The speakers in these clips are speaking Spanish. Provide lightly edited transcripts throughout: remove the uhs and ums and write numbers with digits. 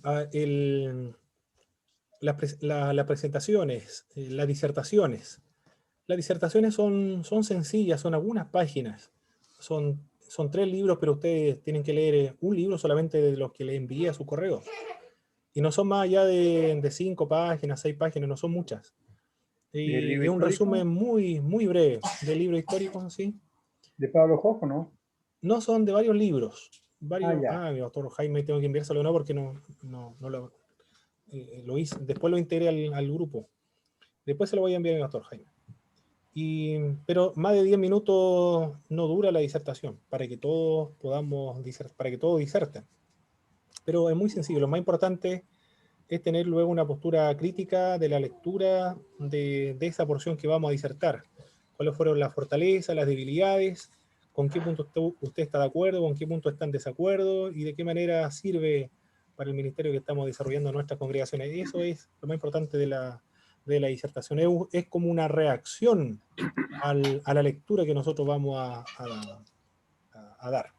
Ah, las presentaciones, las disertaciones. Las disertaciones son sencillas, son algunas páginas. Son 3 libros, pero ustedes tienen que leer un libro solamente de los que le envié a su correo. Y no son más allá de 5 páginas, 6 páginas, no son muchas. ¿El libro Y un histórico resumen muy, muy breve del libro histórico, ¿sí? de Pablo Jojo, no? No, son de varios libros. Ah, ya. Mi doctor Jaime tengo que enviárselo, no, porque no lo hice. Después lo integré al grupo. Después se lo voy a enviar a mi doctor Jaime. Pero más de 10 minutos no dura la disertación, para que todos podamos para que todos diserten. Pero es muy sencillo, lo más importante es tener luego una postura crítica de la lectura de esa porción que vamos a disertar. ¿Cuáles fueron las fortalezas, las debilidades? ¿Con qué punto usted está de acuerdo? ¿Con qué punto está en desacuerdo? ¿Y de qué manera sirve para el ministerio que estamos desarrollando en nuestras congregaciones? Y eso es lo más importante de la disertación. Es como una reacción a la lectura que nosotros vamos a dar.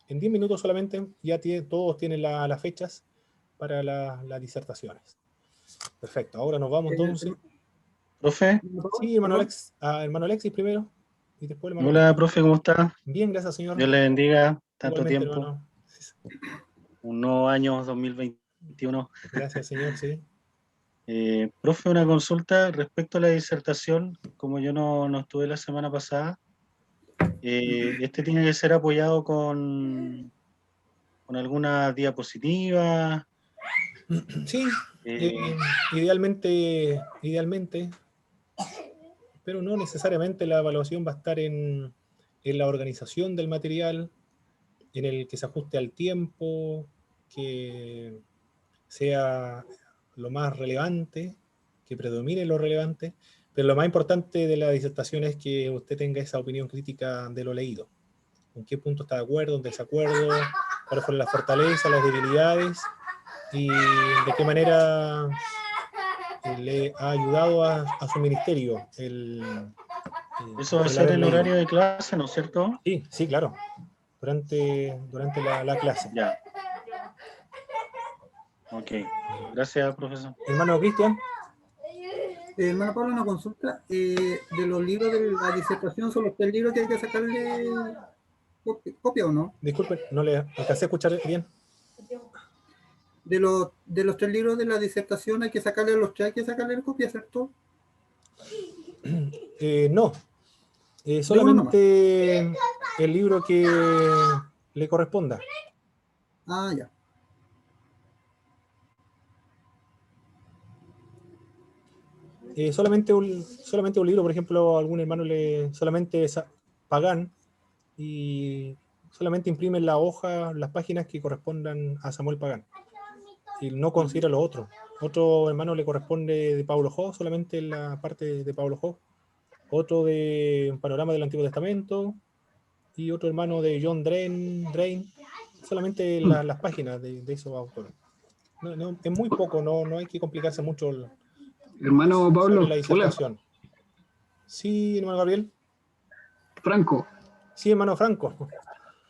En 10 minutos solamente ya todos tienen las fechas para las disertaciones. Perfecto, ahora nos vamos entonces. Profe, Sí, hermano Alex, hermano Alexis primero y después hermano hola, Cristian. profe, ¿cómo está? Bien, gracias señor. Dios le bendiga, tanto Igualmente tiempo, hermano. un nuevo año 2021. Gracias señor, sí. Profe, una consulta respecto a la disertación, como yo no estuve la semana pasada, este tiene que ser apoyado con alguna diapositiva. Sí, eh, idealmente, pero no necesariamente la evaluación va a estar en la organización del material, en el que se ajuste al tiempo, que sea lo más relevante, que predomine lo relevante, pero lo más importante de la disertación es que usted tenga esa opinión crítica de lo leído. ¿En qué punto está de acuerdo, en desacuerdo? ¿Cuáles fueron las fortalezas, las debilidades? ¿Y de qué manera le ha ayudado a su ministerio Eso va a el ser haber en leído? horario de clase, ¿no es cierto? Sí, sí, claro. Durante la clase. Ya, ok. Gracias, profesor. Hermano Cristian. Hermano Pablo, una consulta. De los libros de la disertación, ¿son los 3 libros que hay que sacarle copia o no? Disculpen, no le alcancé a escuchar bien. De los 3 libros de la disertación hay que sacarle los 3, hay que sacarle copia, ¿cierto? No, De uno nomás. solamente el libro que le corresponda. Ah, ya. Solamente un libro, por ejemplo, a algún hermano solamente pagan y solamente imprimen la hoja, las páginas que correspondan a Samuel Pagán. Y no considera lo otro. Otro hermano le corresponde de Pablo Jó, solamente la parte de Pablo Jó. Otro de Panorama del Antiguo Testamento. Y otro hermano de John Drain, solamente las páginas de esos autores. Es muy poco, no hay que complicarse mucho Hermano sobre Pablo, la hola, disertación. Sí, hermano Gabriel. Franco. Sí, hermano Franco.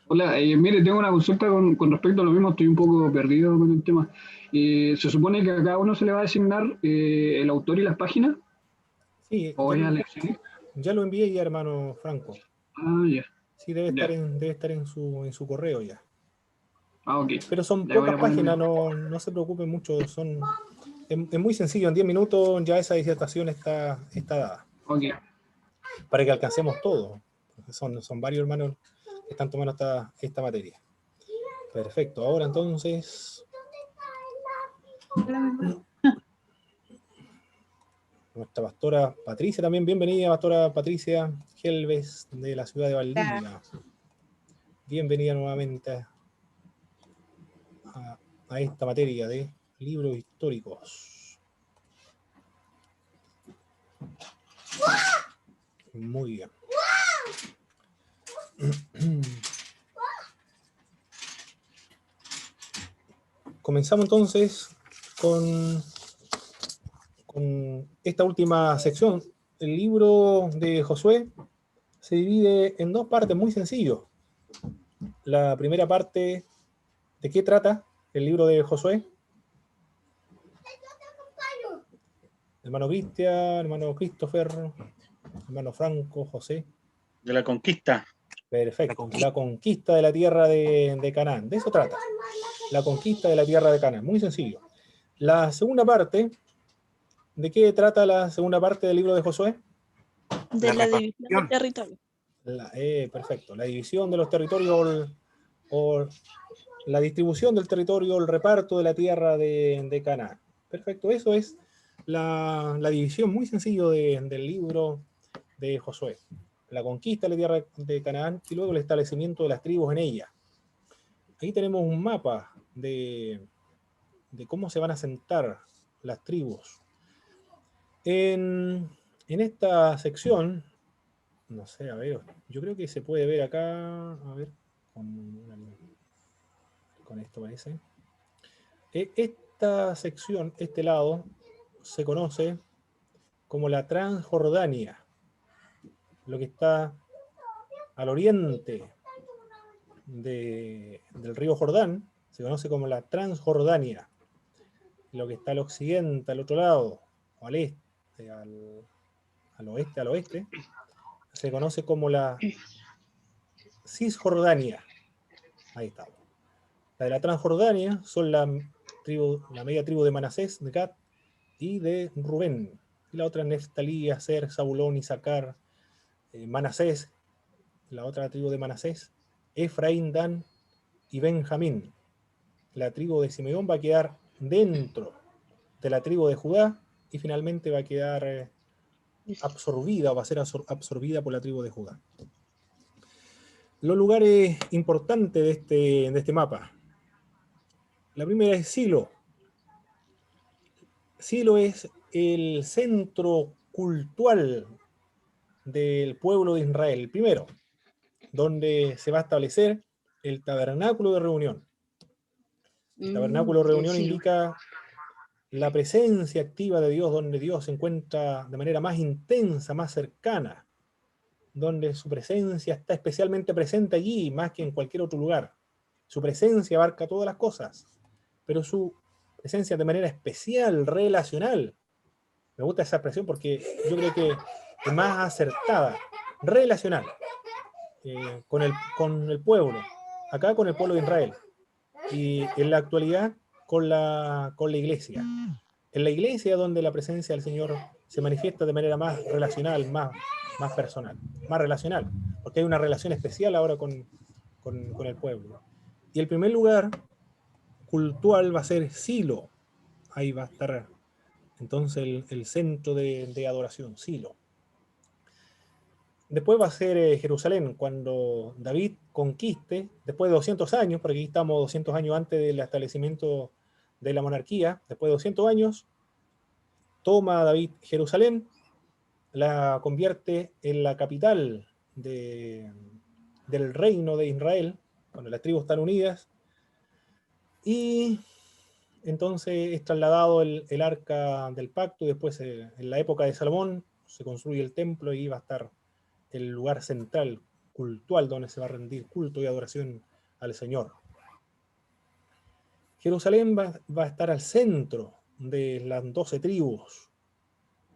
Hola, mire, tengo una consulta con respecto a lo mismo, estoy un poco perdido con el tema. Se supone que a cada uno se le va a designar el autor y las páginas, Sí, o es aleatorio. ya lo envié ya, hermano Franco. Ah, ya, Sí, debe ya. estar en su correo ya. Ah, ok. Pero son Ya voy pocas a ponerme. páginas, no se preocupen mucho. Es muy sencillo, en 10 minutos ya esa disertación está dada. Ok. Para que alcancemos todo. Son varios hermanos que están tomando esta materia. Perfecto, ahora entonces nuestra pastora Patricia también, bienvenida pastora Patricia Gelves de la ciudad de Valdivia. Bienvenida nuevamente a esta materia de libros históricos. Muy bien. Comenzamos entonces con esta última sección. El libro de Josué se divide en 2 partes muy sencillo. La primera parte, ¿de qué trata el libro de Josué? Hermano Cristian, hermano Christopher, hermano Franco, José. De la conquista. Perfecto. La conquista de la tierra de Canaán. De eso trata. La conquista de la tierra de Canaán. Muy sencillo. La segunda parte, ¿de qué trata la segunda parte del libro de Josué? De la división del territorio. Perfecto. La división de los territorios o la distribución del territorio, el reparto de la tierra de Canaán. Perfecto. Eso es la división muy sencillo del libro de Josué. La conquista de la tierra de Canaán y luego el establecimiento de las tribus en ella. Ahí tenemos un mapa de cómo se van a asentar las tribus. En esta sección, no sé, a ver, yo creo que se puede ver acá, a ver, con esto parece. Esta sección, este lado, se conoce como la Transjordania, lo que está al oriente del río Jordán, se conoce como la Transjordania. Lo que está al occidente, al otro lado, o al este, al oeste, se conoce como la Cisjordania. Ahí está. La de la Transjordania son la media tribu de Manasés, de Gad y de Rubén. Y la otra Neftalí, Aser, Zabulón, Isaacar, Manasés, la otra tribu de Manasés, Efraín, Dan y Benjamín. La tribu de Simeón va a quedar dentro de la tribu de Judá y finalmente va a quedar absorbida o va a ser absorbida por la tribu de Judá. Los lugares importantes de este mapa. La primera es Silo. Silo es el centro cultural del pueblo de Israel, el primero, donde se va a establecer el tabernáculo de reunión. El tabernáculo de reunión indica la presencia activa de Dios, donde Dios se encuentra de manera más intensa, más cercana, donde su presencia está especialmente presente allí, más que en cualquier otro lugar. Su presencia abarca todas las cosas, pero su presencia de manera especial, relacional. Me gusta esa expresión porque yo creo que es más acertada, relacional, con el pueblo, acá con el pueblo de Israel, y en la actualidad con la iglesia. En la iglesia donde la presencia del Señor se manifiesta de manera más relacional, más personal, más relacional, porque hay una relación especial ahora con el pueblo. Y el primer lugar cultural va a ser Silo. Ahí va a estar entonces el centro de adoración, Silo. Después va a ser Jerusalén, cuando David conquiste, después de 200 años, porque aquí estamos 200 años antes del establecimiento de la monarquía, después de 200 años, toma David Jerusalén, la convierte en la capital del reino de Israel, cuando las tribus están unidas, y entonces es trasladado el arca del pacto, y después en la época de Salomón se construye el templo y va a estar el lugar central, cultural, donde se va a rendir culto y adoración al Señor. Jerusalén va a estar al centro de las 12 tribus,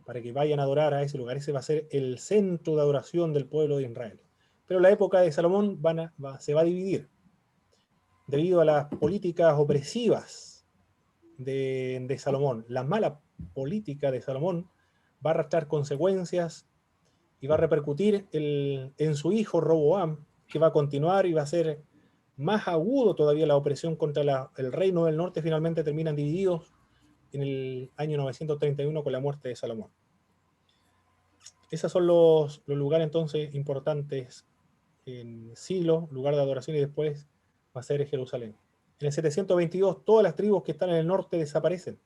para que vayan a adorar a ese lugar. Ese va a ser el centro de adoración del pueblo de Israel. Pero la época de Salomón se va a dividir, debido a las políticas opresivas de Salomón. La mala política de Salomón va a arrastrar consecuencias y va a repercutir en su hijo Roboam, que va a continuar y va a ser más agudo todavía la opresión contra el reino del norte. Finalmente terminan divididos en el año 931 con la muerte de Salomón. Esos son los lugares entonces importantes en Silo, lugar de adoración, y después va a ser Jerusalén. En el 722 todas las tribus que están en el norte desaparecen.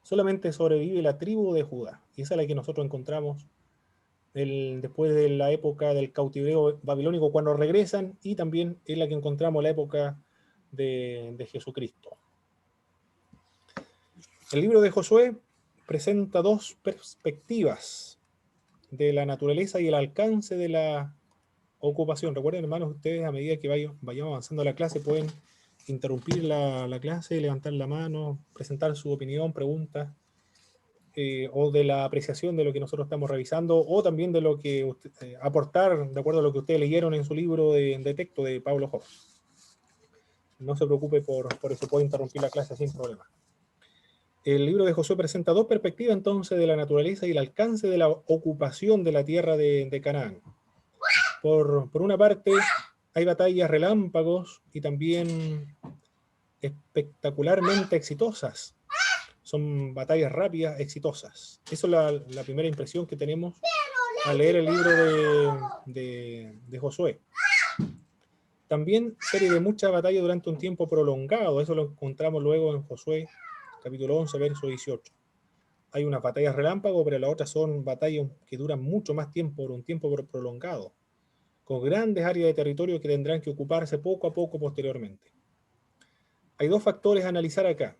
Solamente sobrevive la tribu de Judá, y esa es la que nosotros encontramos después de la época del cautiverio babilónico, cuando regresan, y también es la que encontramos en la época de Jesucristo. El libro de Josué presenta dos perspectivas de la naturaleza y el alcance de la ocupación. Recuerden, hermanos, ustedes a medida que vayamos avanzando a la clase pueden interrumpir la clase, levantar la mano, presentar su opinión, preguntas. o de la apreciación de lo que nosotros estamos revisando, o también de lo que aportar, de acuerdo a lo que ustedes leyeron en su libro de texto de Pablo Hoff. No se preocupe por eso, puede interrumpir la clase sin problema. El libro de Josué presenta dos perspectivas entonces de la naturaleza y el alcance de la ocupación de la tierra de Canaán. Por una parte, hay batallas relámpagos y también espectacularmente exitosas. Son batallas rápidas, exitosas. Esa es la primera impresión que tenemos al leer el libro de Josué. También serie de muchas batallas durante un tiempo prolongado. Eso lo encontramos luego en Josué, capítulo 11, verso 18. Hay unas batallas relámpago, pero las otras son batallas que duran mucho más tiempo, por un tiempo prolongado, con grandes áreas de territorio que tendrán que ocuparse poco a poco posteriormente. Hay dos factores a analizar acá.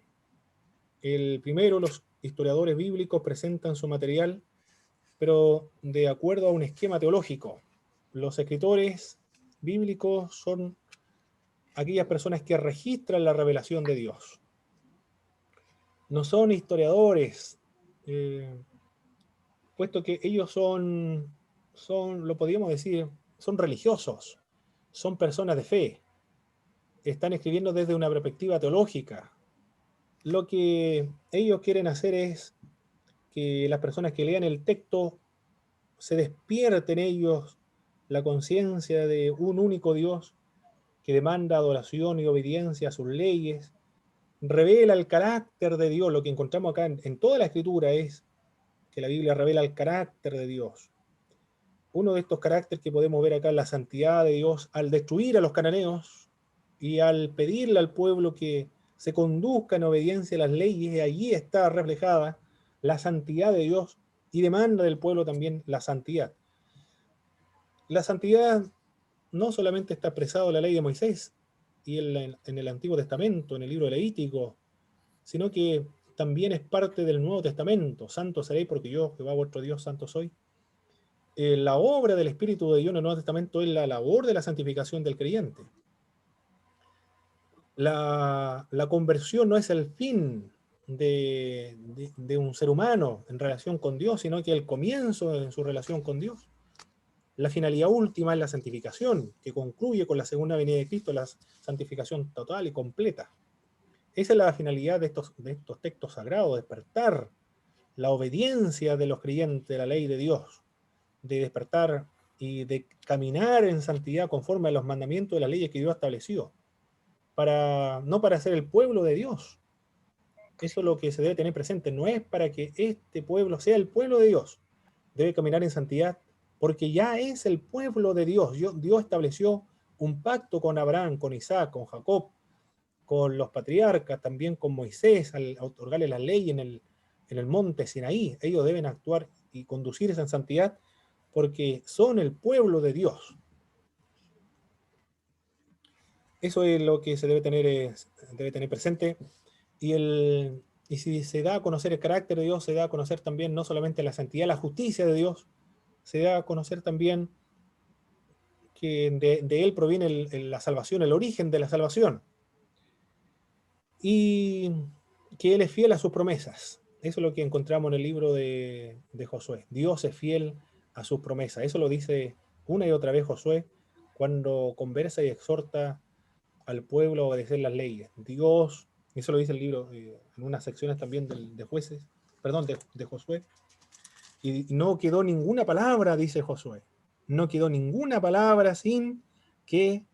El primero, los historiadores bíblicos presentan su material, pero de acuerdo a un esquema teológico. Los escritores bíblicos son aquellas personas que registran la revelación de Dios. No son historiadores, puesto que ellos son, lo podríamos decir, son religiosos, son personas de fe. Están escribiendo desde una perspectiva teológica. Lo que ellos quieren hacer es que las personas que lean el texto se despierten ellos la conciencia de un único Dios que demanda adoración y obediencia a sus leyes, revela el carácter de Dios. Lo que encontramos acá en toda la escritura es que la Biblia revela el carácter de Dios. Uno de estos caracteres que podemos ver acá es la santidad de Dios al destruir a los cananeos y al pedirle al pueblo que se conduzca en obediencia a las leyes, y allí está reflejada la santidad de Dios y demanda del pueblo también la santidad. La santidad no solamente está expresado en la ley de Moisés y en el Antiguo Testamento, en el libro de Levítico, sino que también es parte del Nuevo Testamento. Santo seréis porque yo, Jehová vuestro Dios, santo soy. La obra del Espíritu de Dios en el Nuevo Testamento es la labor de la santificación del creyente. La conversión no es el fin de un ser humano en relación con Dios, sino que el comienzo en su relación con Dios. La finalidad última es la santificación, que concluye con la segunda venida de Cristo, la santificación total y completa. Esa es la finalidad de estos textos sagrados, despertar la obediencia de los creyentes de la ley de Dios, de despertar y de caminar en santidad conforme a los mandamientos de las leyes que Dios estableció, no para ser el pueblo de Dios. Eso es lo que se debe tener presente. No es para que este pueblo sea el pueblo de Dios. Debe caminar en santidad porque ya es el pueblo de Dios. Dios estableció un pacto con Abraham, con Isaac, con Jacob, con los patriarcas, también con Moisés, al otorgarle la ley en el monte Sinaí. Ellos deben actuar y conducirse en santidad porque son el pueblo de Dios. Eso es lo que se debe tener presente. Y si se da a conocer el carácter de Dios, se da a conocer también no solamente la santidad, la justicia de Dios, se da a conocer también que de Él proviene la salvación, el origen de la salvación. Y que Él es fiel a sus promesas. Eso es lo que encontramos en el libro de Josué. Dios es fiel a sus promesas. Eso lo dice una y otra vez Josué cuando conversa y exhorta al pueblo a obedecer las leyes. Dios, eso lo dice el libro en unas secciones también de jueces, perdón, de Josué. Y no quedó ninguna palabra, dice Josué. No quedó ninguna palabra sin que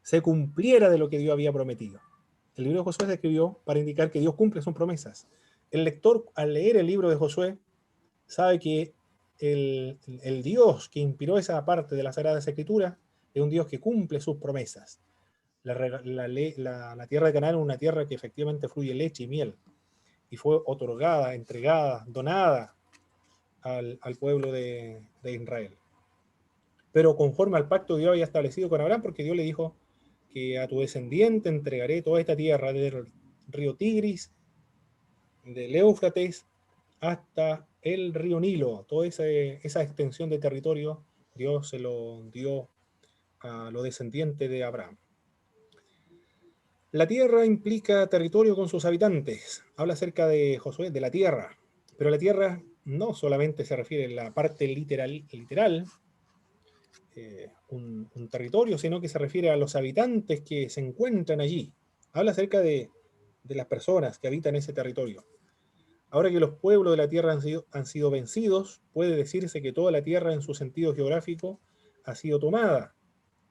se cumpliera de lo que Dios había prometido. El libro de Josué se escribió para indicar que Dios cumple sus promesas. El lector, al leer el libro de Josué, sabe que el Dios que inspiró esa parte de la Sagrada Escritura es un Dios que cumple sus promesas. La tierra de Canaán es una tierra que efectivamente fluye leche y miel, y fue otorgada, entregada, donada al pueblo de Israel. Pero conforme al pacto que Dios había establecido con Abraham, porque Dios le dijo que a tu descendiente entregaré toda esta tierra, del río Tigris, del Éufrates, hasta el río Nilo. Toda esa extensión de territorio, Dios se lo dio a los descendientes de Abraham. La tierra implica territorio con sus habitantes. Habla acerca de Josué, de la tierra. Pero la tierra no solamente se refiere a la parte literal, un territorio, sino que se refiere a los habitantes que se encuentran allí. Habla acerca de las personas que habitan ese territorio. Ahora que los pueblos de la tierra han sido vencidos, puede decirse que toda la tierra en su sentido geográfico ha sido tomada,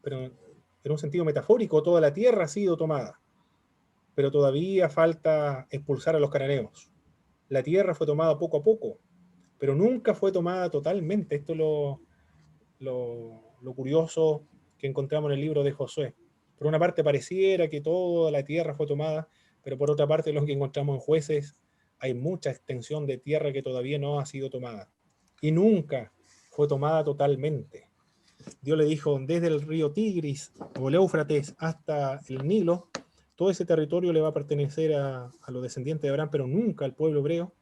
pero en un sentido metafórico toda la tierra ha sido tomada, pero todavía falta expulsar a los cananeos. La tierra fue tomada poco a poco, pero nunca fue tomada totalmente. Esto es lo curioso que encontramos en el libro de Josué. Por una parte pareciera que toda la tierra fue tomada, pero por otra parte lo que encontramos en Jueces, hay mucha extensión de tierra que todavía no ha sido tomada. Y nunca fue tomada totalmente. Dios le dijo, desde el río Tigris o el Éufrates hasta el Nilo, todo ese territorio le va a pertenecer a los descendientes de Abraham, pero nunca el pueblo hebreo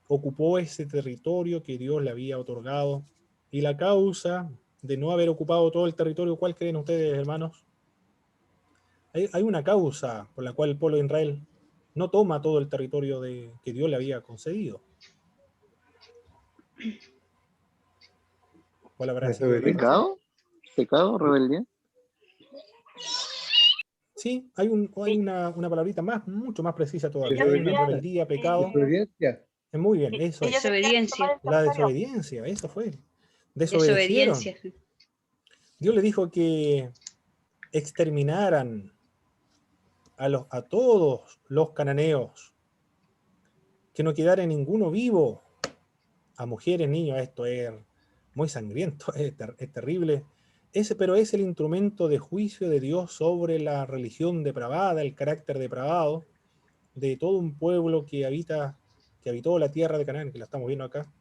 ocupó ese territorio que Dios le había otorgado. Y la causa de no haber ocupado todo el territorio, ¿cuál creen ustedes, hermanos? Hay una causa por la cual el pueblo de Israel no toma todo el territorio que Dios le había concedido. ¿Cuál habrá sido? ¿Pecado? ¿Pecado? ¿Rebeldía? Sí, hay una palabrita mucho más precisa todavía. Rebeldía, pecado. Desobediencia. Muy bien, eso es. Desobediencia. La desobediencia, eso fue. Desobedecieron. Dios le dijo que exterminaran a todos los cananeos, que no quedara ninguno vivo, a mujeres, niños. Esto es muy sangriento, es terrible. Pero es el instrumento de juicio de Dios sobre la religión depravada, el carácter depravado de todo un pueblo que habitó la tierra de Canaán, que la estamos viendo acá.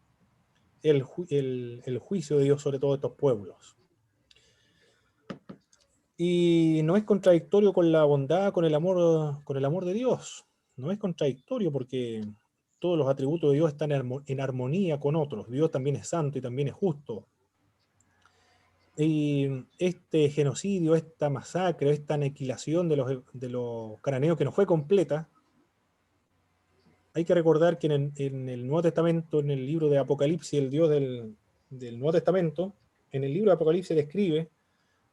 El juicio de Dios sobre todos estos pueblos. Y no es contradictorio con la bondad, con el amor de Dios. No es contradictorio porque todos los atributos de Dios están en armonía con otros. Dios también es santo y también es justo. Y este genocidio, esta masacre, esta aniquilación de los cananeos que no fue completa, hay que recordar que en el Nuevo Testamento, en el libro de Apocalipsis, el Dios del Nuevo Testamento, en el libro de Apocalipsis describe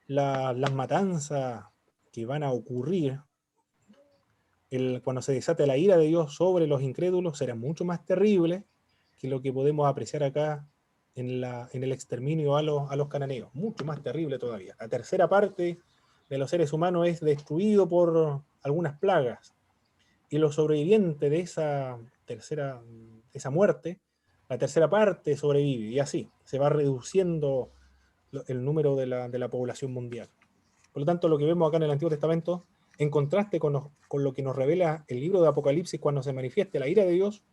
las matanzas que van a ocurrir cuando se desate la ira de Dios sobre los incrédulos. Será mucho más terrible que lo que podemos apreciar acá en el exterminio a los cananeos. Mucho más terrible todavía. La tercera parte de los seres humanos es destruido por algunas plagas, y los sobrevivientes de esa muerte, la tercera parte sobrevive, y así se va reduciendo el número de la población mundial. Por lo tanto, lo que vemos acá en el Antiguo Testamento, en contraste con lo que nos revela el libro de Apocalipsis cuando se manifieste la ira de Dios,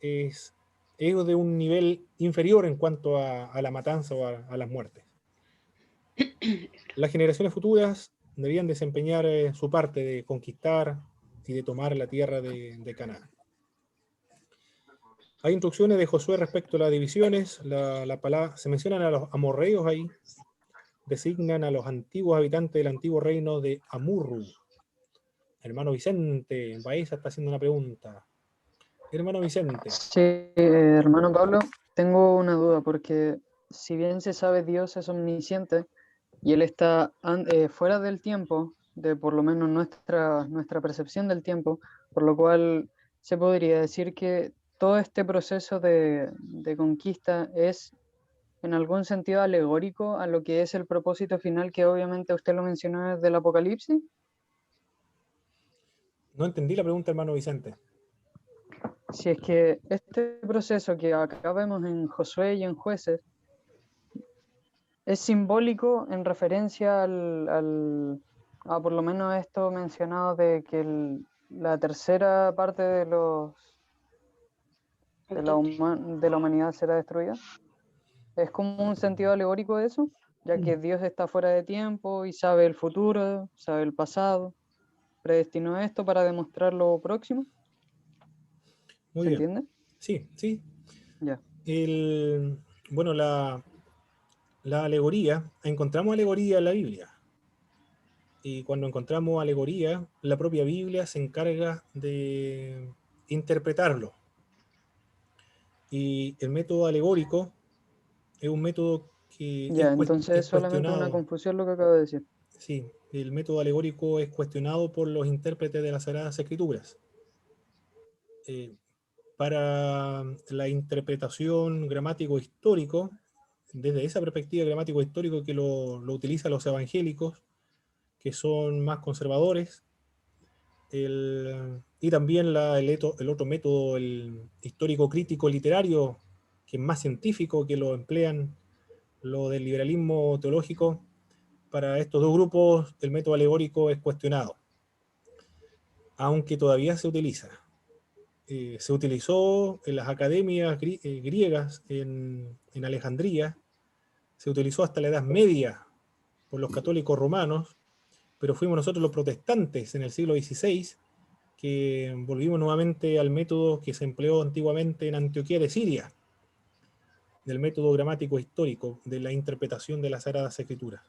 es de un nivel inferior en cuanto a la matanza o a las muertes. Las generaciones futuras debían desempeñar su parte de conquistar y de tomar la tierra de Canaán. Hay instrucciones de Josué respecto a las divisiones. La palabra, se mencionan a los amorreos ahí, designan a los antiguos habitantes del antiguo reino de Amurru. Hermano Vicente, Baeza está haciendo una pregunta. Hermano Vicente. Sí, hermano Pablo, tengo una duda, porque si bien se sabe Dios es omnisciente y Él está fuera del tiempo, de por lo menos nuestra percepción del tiempo, por lo cual se podría decir que todo este proceso de conquista es en algún sentido alegórico a lo que es el propósito final, que obviamente usted lo mencionó desde el Apocalipsis. No entendí la pregunta, hermano Vicente. Si es que este proceso que acá vemos en Josué y en Jueces es simbólico en referencia a por lo menos esto mencionado de que la tercera parte de la humanidad será destruida. ¿Es como un sentido alegórico de eso? Ya que Dios está fuera de tiempo y sabe el futuro, sabe el pasado, predestinó esto para demostrar lo próximo. Muy bien. ¿Entiende? Sí. Ya. Bueno, la alegoría, encontramos alegoría en la Biblia. Y cuando encontramos alegoría, la propia Biblia se encarga de interpretarlo. Y el método alegórico es un método que Ya, entonces es es solamente una cuestionado. confusión lo que acabo de decir. Sí, el método alegórico es cuestionado por los intérpretes de las Sagradas Escrituras. Para la interpretación gramático-histórico, desde esa perspectiva gramático-histórico que lo utilizan los evangélicos, que son más conservadores, y también el otro método, el histórico crítico literario, que es más científico, que lo emplean lo del liberalismo teológico. Para estos dos grupos el método alegórico es cuestionado, aunque todavía se utiliza. Se utilizó en las academias griegas en Alejandría, se utilizó hasta la Edad Media por los católicos romanos, pero fuimos nosotros los protestantes en el siglo XVI que volvimos nuevamente al método que se empleó antiguamente en Antioquía de Siria, del método gramático histórico, de la interpretación de las Sagradas Escrituras.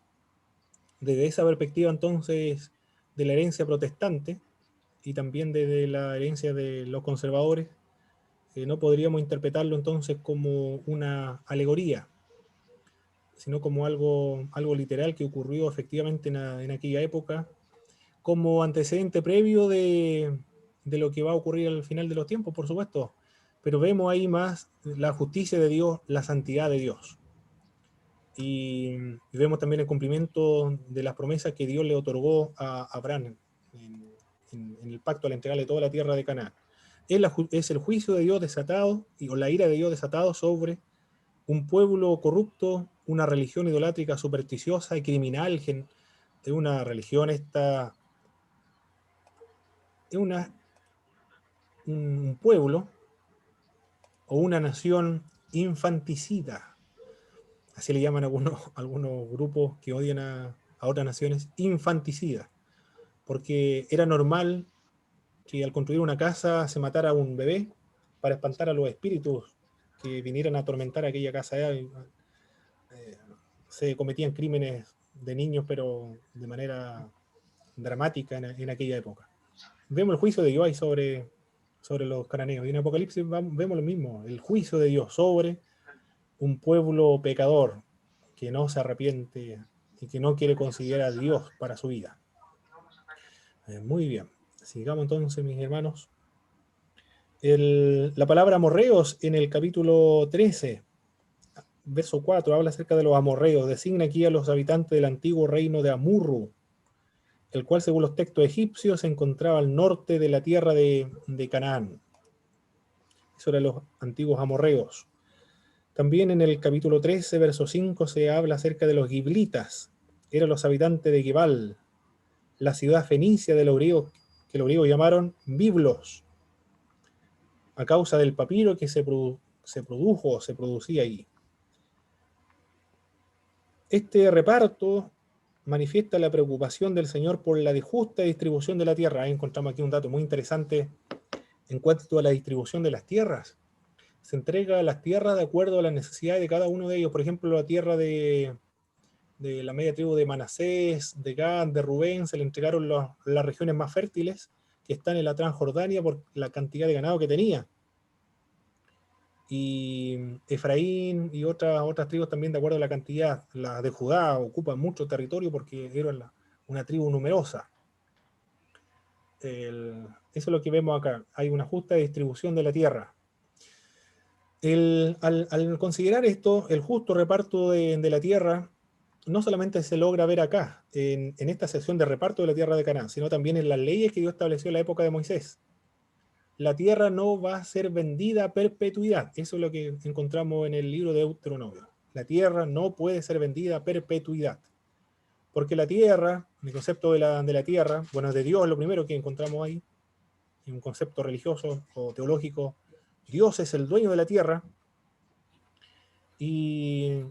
Desde esa perspectiva, entonces, de la herencia protestante y también desde la herencia de los conservadores, no podríamos interpretarlo entonces como una alegoría, sino como algo literal que ocurrió efectivamente en aquella época, como antecedente previo de lo que va a ocurrir al final de los tiempos, por supuesto. Pero vemos ahí más la justicia de Dios, la santidad de Dios. Y vemos también el cumplimiento de las promesas que Dios le otorgó a Abraham en el pacto al entregarle toda la tierra de Canaán. Es el juicio de Dios desatado, o la ira de Dios desatado sobre un pueblo corrupto, una religión idolátrica, supersticiosa y criminal, de una religión esta, es un pueblo o una nación infanticida. Así le llaman algunos grupos que odian a otras naciones, infanticida. Porque era normal que al construir una casa se matara a un bebé para espantar a los espíritus que vinieran a atormentar aquella casa. Se cometían crímenes de niños, pero de manera dramática en aquella época. Vemos el juicio de Dios ahí sobre los cananeos. Y en Apocalipsis vemos lo mismo, el juicio de Dios sobre un pueblo pecador que no se arrepiente y que no quiere considerar a Dios para su vida. Muy bien. Sigamos entonces, mis hermanos. La palabra amorreos en el capítulo 13, verso 4, habla acerca de los amorreos. Designa aquí a los habitantes del antiguo reino de Amurru, el cual, según los textos egipcios, se encontraba al norte de la tierra de Canaán. Eso eran los antiguos amorreos. También en el capítulo 13, verso 5, se habla acerca de los giblitas. Eran los habitantes de Gebal, la ciudad fenicia de los griegos, que los griegos llamaron Biblos, a causa del papiro que se producía ahí. Este reparto manifiesta la preocupación del Señor por la justa distribución de la tierra. Ahí encontramos aquí un dato muy interesante en cuanto a la distribución de las tierras. Se entrega las tierras de acuerdo a las necesidades de cada uno de ellos. Por ejemplo, la tierra de la media tribu de Manasés, de Gad, de Rubén, se le entregaron las regiones más fértiles que están en la Transjordania por la cantidad de ganado que tenía. Y Efraín y otras tribus también de acuerdo a la cantidad. Las de Judá ocupan mucho territorio porque eran una tribu numerosa. Eso es lo que vemos acá. Hay una justa distribución de la tierra. Al considerar esto, el justo reparto de la tierra, no solamente se logra ver acá, en esta sección de reparto de la tierra de Canaán, sino también en las leyes que Dios estableció en la época de Moisés. La tierra no va a ser vendida a perpetuidad. Eso es lo que encontramos en el libro de Deuteronomio. La tierra no puede ser vendida a perpetuidad. Porque la tierra, el concepto de la tierra, bueno, de Dios es lo primero que encontramos ahí, en un concepto religioso o teológico. Dios es el dueño de la tierra y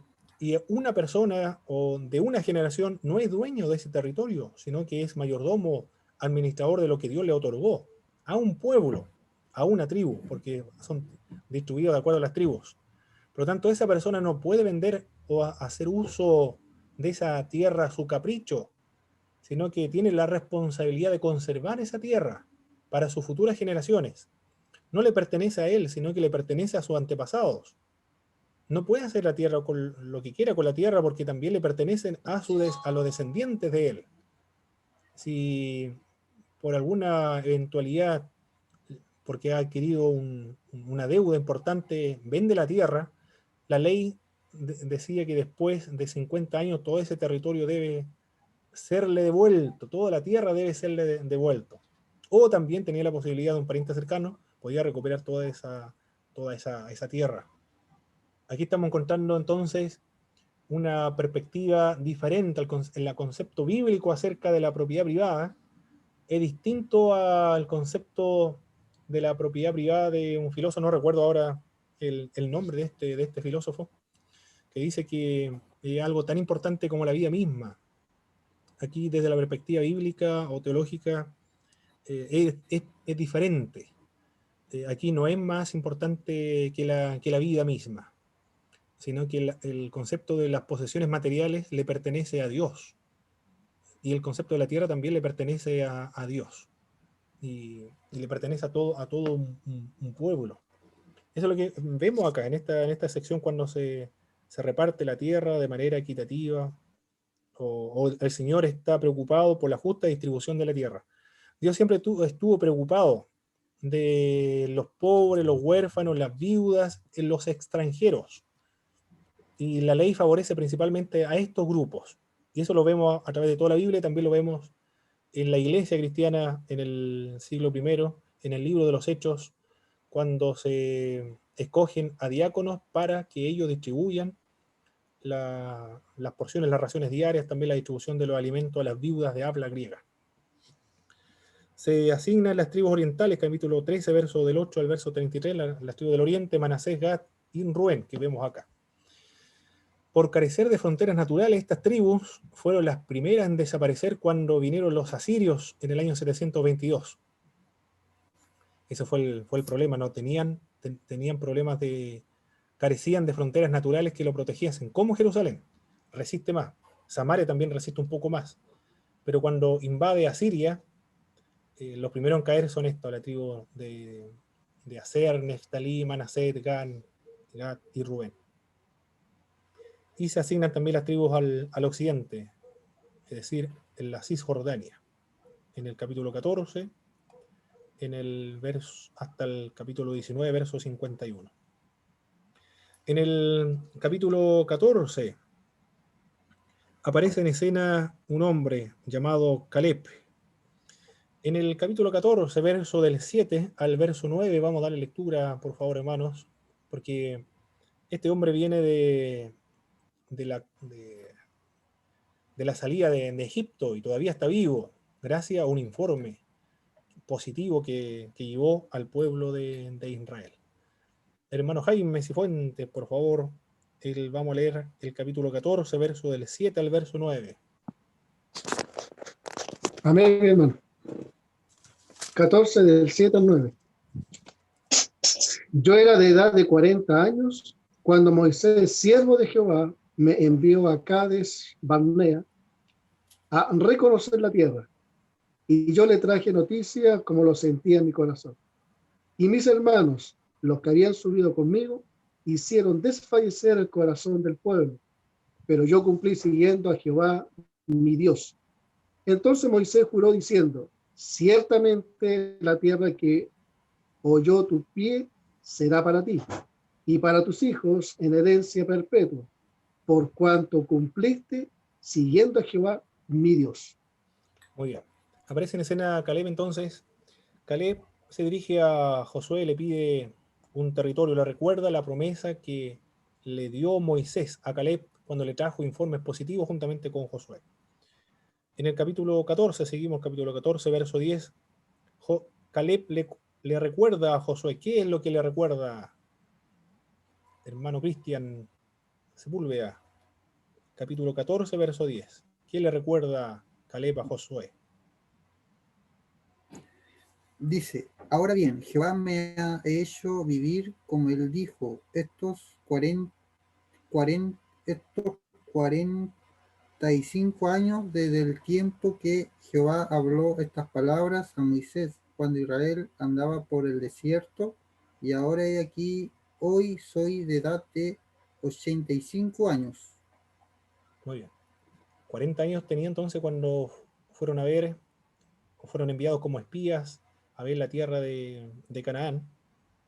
una persona o de una generación no es dueño de ese territorio, sino que es mayordomo, administrador de lo que Dios le otorgó a un pueblo, a una tribu, porque son distribuidos de acuerdo a las tribus. Por lo tanto, esa persona no puede vender o hacer uso de esa tierra a su capricho, sino que tiene la responsabilidad de conservar esa tierra para sus futuras generaciones. no le pertenece a él, sino que le pertenece a sus antepasados. No puede hacer la tierra con lo que quiera con la tierra porque también le pertenecen a los descendientes de él. Si por alguna eventualidad, porque ha adquirido una deuda importante, vende la tierra, la ley decía que después de 50 años todo ese territorio debe serle devuelto, toda la tierra debe serle devuelto. O también tenía la posibilidad de un pariente cercano, podía recuperar toda esa tierra. Aquí estamos encontrando entonces una perspectiva diferente en el concepto bíblico acerca de la propiedad privada. Es distinto al concepto de la propiedad privada de un filósofo, no recuerdo ahora el nombre de este filósofo, que dice que es algo tan importante como la vida misma. Aquí desde la perspectiva bíblica o teológica es diferente. Aquí no es más importante que la vida misma, sino que el concepto de las posesiones materiales le pertenece a Dios. Y el concepto de la tierra también le pertenece a Dios. Y le pertenece a todo un pueblo. Eso es lo que vemos acá, en esta sección, cuando se reparte la tierra de manera equitativa, o el Señor está preocupado por la justa distribución de la tierra. Dios siempre estuvo preocupado de los pobres, los huérfanos, las viudas, los extranjeros. Y la ley favorece principalmente a estos grupos. Y eso lo vemos a través de toda la Biblia, también lo vemos en la iglesia cristiana en el siglo I, en el libro de los Hechos, cuando se escogen a diáconos para que ellos distribuyan las porciones, las raciones diarias, también la distribución de los alimentos a las viudas de habla griega. Se asignan las tribus orientales, capítulo 13, verso del 8 al verso 33, las tribus del oriente, Manasés, Gad y Rubén, que vemos acá. Por carecer de fronteras naturales, estas tribus fueron las primeras en desaparecer cuando vinieron los asirios en el año 722. Ese fue el problema, ¿no? Tenían problemas carecían de fronteras naturales que lo protegiesen, como Jerusalén, resiste más. Samaria también resiste un poco más. Pero cuando invade Asiria, los primeros en caer son estos, la tribu de Aser, Neftalí, Manasés, Gad y Rubén. Y se asignan también las tribus al occidente, es decir, en la Cisjordania, en el capítulo 14, hasta el capítulo 19, verso 51. En el capítulo 14 aparece en escena un hombre llamado Caleb. En el capítulo 14, verso del 7 al verso 9, vamos a darle lectura, por favor, hermanos, porque este hombre viene de la salida de Egipto y todavía está vivo, gracias a un informe positivo que llevó al pueblo de Israel. Hermano Jaime Cifuentes, por favor, vamos a leer el capítulo 14, verso del 7 al verso 9. Amén, hermano. 14 del 7 al 9. Yo era de edad de 40 años cuando Moisés, siervo de Jehová, me envió a Cades Barnea a reconocer la tierra. Y yo le traje noticia como lo sentía en mi corazón. Y mis hermanos, los que habían subido conmigo, hicieron desfallecer el corazón del pueblo. Pero yo cumplí siguiendo a Jehová, mi Dios. Entonces Moisés juró diciendo: ciertamente la tierra que oyó tu pie será para ti y para tus hijos en herencia perpetua, por cuanto cumpliste siguiendo a Jehová, mi Dios. Muy bien. Aparece en escena Caleb entonces. Caleb se dirige a Josué, le pide un territorio, le recuerda la promesa que le dio Moisés a Caleb cuando le trajo informes positivos juntamente con Josué. En el capítulo 14, seguimos capítulo 14, verso 10, Caleb le recuerda a Josué. ¿Qué es lo que le recuerda, hermano Cristian Sepúlveda? Capítulo 14, verso 10. ¿Qué le recuerda Caleb a Josué? Dice: ahora bien, Jehová me ha hecho vivir como él dijo, estos 45 años desde el tiempo que Jehová habló estas palabras a Moisés, cuando Israel andaba por el desierto y ahora he aquí, hoy soy de edad de 85 años. Muy bien. 40 años tenía entonces cuando fueron a ver, o fueron enviados como espías a ver la tierra de Canaán,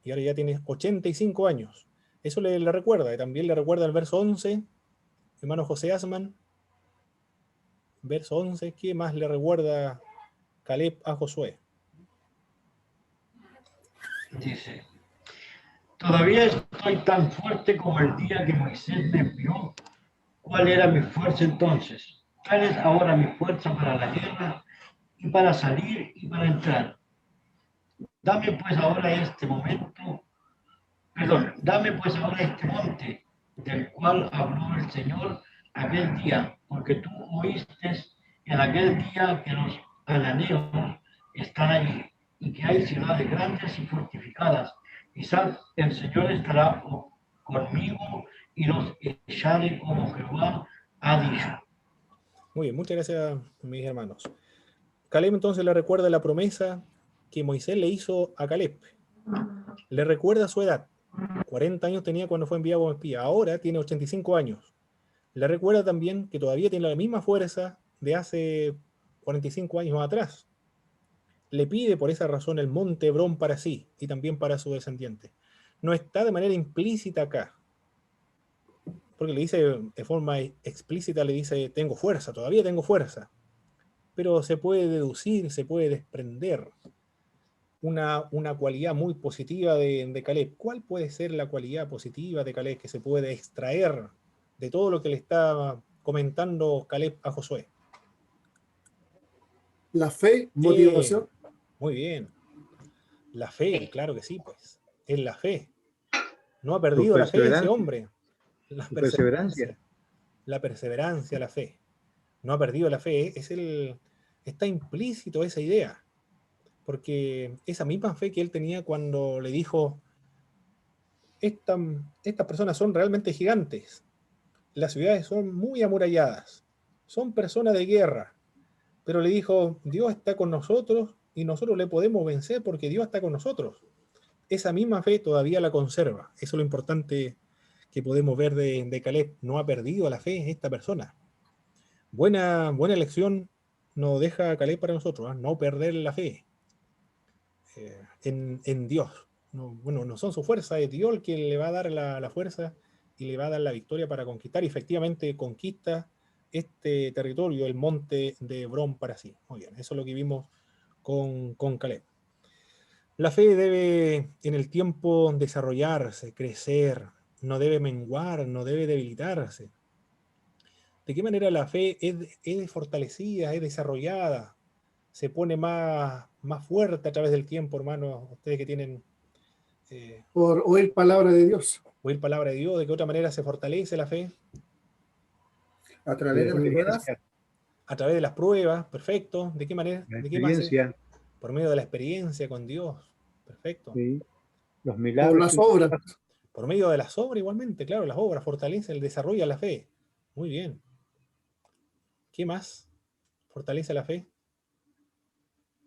y ahora ya tiene 85 años. Eso le recuerda, y también le recuerda el verso 11, hermano José Asman, verso 11, ¿qué más le recuerda Caleb a Josué? Dice, todavía estoy tan fuerte como el día que Moisés me envió. ¿Cuál era mi fuerza entonces? ¿Cuál es ahora mi fuerza para la guerra y para salir y para entrar? Dame pues ahora este momento, dame pues ahora este monte del cual habló el Señor aquel día, porque tú oíste en aquel día que los cananeos están allí y que hay ciudades grandes y fortificadas. Quizás el Señor estará conmigo y los echaré como Jehová ha dicho. Muy bien, muchas gracias, mis hermanos. Caleb entonces le recuerda la promesa que Moisés le hizo a Caleb. Le recuerda su edad. 40 años tenía cuando fue enviado como espía. Ahora tiene 85 años. Le recuerda también que todavía tiene la misma fuerza de hace 45 años atrás. Le pide por esa razón el monte Hebrón para sí y también para su descendiente. No está de manera implícita acá, porque le dice de forma explícita, le dice, tengo fuerza, todavía tengo fuerza. Pero se puede deducir, se puede desprender una cualidad muy positiva de Caleb. ¿Cuál puede ser la cualidad positiva de Caleb que se puede extraer de todo lo que le está comentando Caleb a Josué? La fe, motivación. Muy bien. La fe, claro que sí, pues. Es la fe. No ha perdido la fe ese hombre. La perseverancia. La perseverancia, la fe. No ha perdido la fe. Está implícito esa idea. Porque esa misma fe que él tenía cuando le dijo, estas personas son realmente gigantes. Las ciudades son muy amuralladas. Son personas de guerra. Pero le dijo, Dios está con nosotros y nosotros le podemos vencer porque Dios está con nosotros. Esa misma fe todavía la conserva. Eso es lo importante que podemos ver de Caleb. No ha perdido la fe esta persona. Buena lección nos deja Caleb para nosotros, ¿eh? No perder la fe en Dios. No son su fuerza, es Dios el que le va a dar la fuerza y le va a dar la victoria para conquistar. Y efectivamente conquista este territorio, el monte de Hebrón para sí. Muy bien, eso es lo que vimos con Caleb. La fe debe en el tiempo desarrollarse, crecer, no debe menguar, no debe debilitarse. ¿De qué manera la fe es fortalecida, es desarrollada, se pone más fuerte a través del tiempo, hermanos? Ustedes que tienen... por oír palabra de Dios. Oír palabra de Dios, ¿de qué otra manera se fortalece la fe? A través de las pruebas. A través de las pruebas, perfecto. ¿De qué manera? ¿De qué más? Por medio de la experiencia con Dios, perfecto. Sí. Los milagros. Por las obras. Por medio de las obras igualmente, claro, las obras fortalecen el desarrollo de la fe. Muy bien. ¿Qué más fortalece la fe?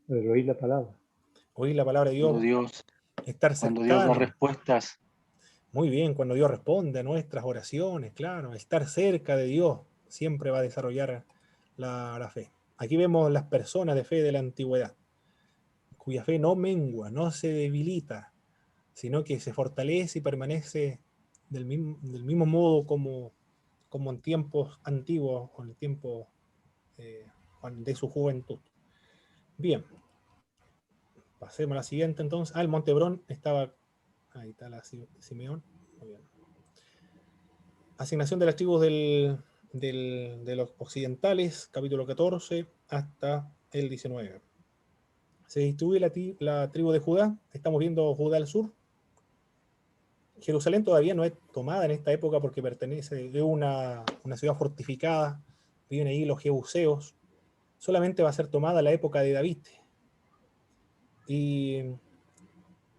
El oír la palabra. Oír la palabra de Dios. Estar cercano. Cuando Dios da respuestas. Muy bien, cuando Dios responde a nuestras oraciones, claro. Estar cerca de Dios siempre va a desarrollar la fe. Aquí vemos las personas de fe de la antigüedad, cuya fe no mengua, no se debilita, sino que se fortalece y permanece del mismo modo como en tiempos antiguos, con el tiempo de su juventud. Bien, pasemos a la siguiente entonces. El Monte Hebrón estaba, ahí está la Simeón. Muy bien. Asignación de las tribus de los occidentales, capítulo 14 hasta el 19. Se distribuye la tribu de Judá. Estamos viendo Judá al sur. Jerusalén todavía no es tomada en esta época porque pertenece a una ciudad fortificada. Viven ahí los jebuseos. Solamente va a ser tomada en la época de David. Y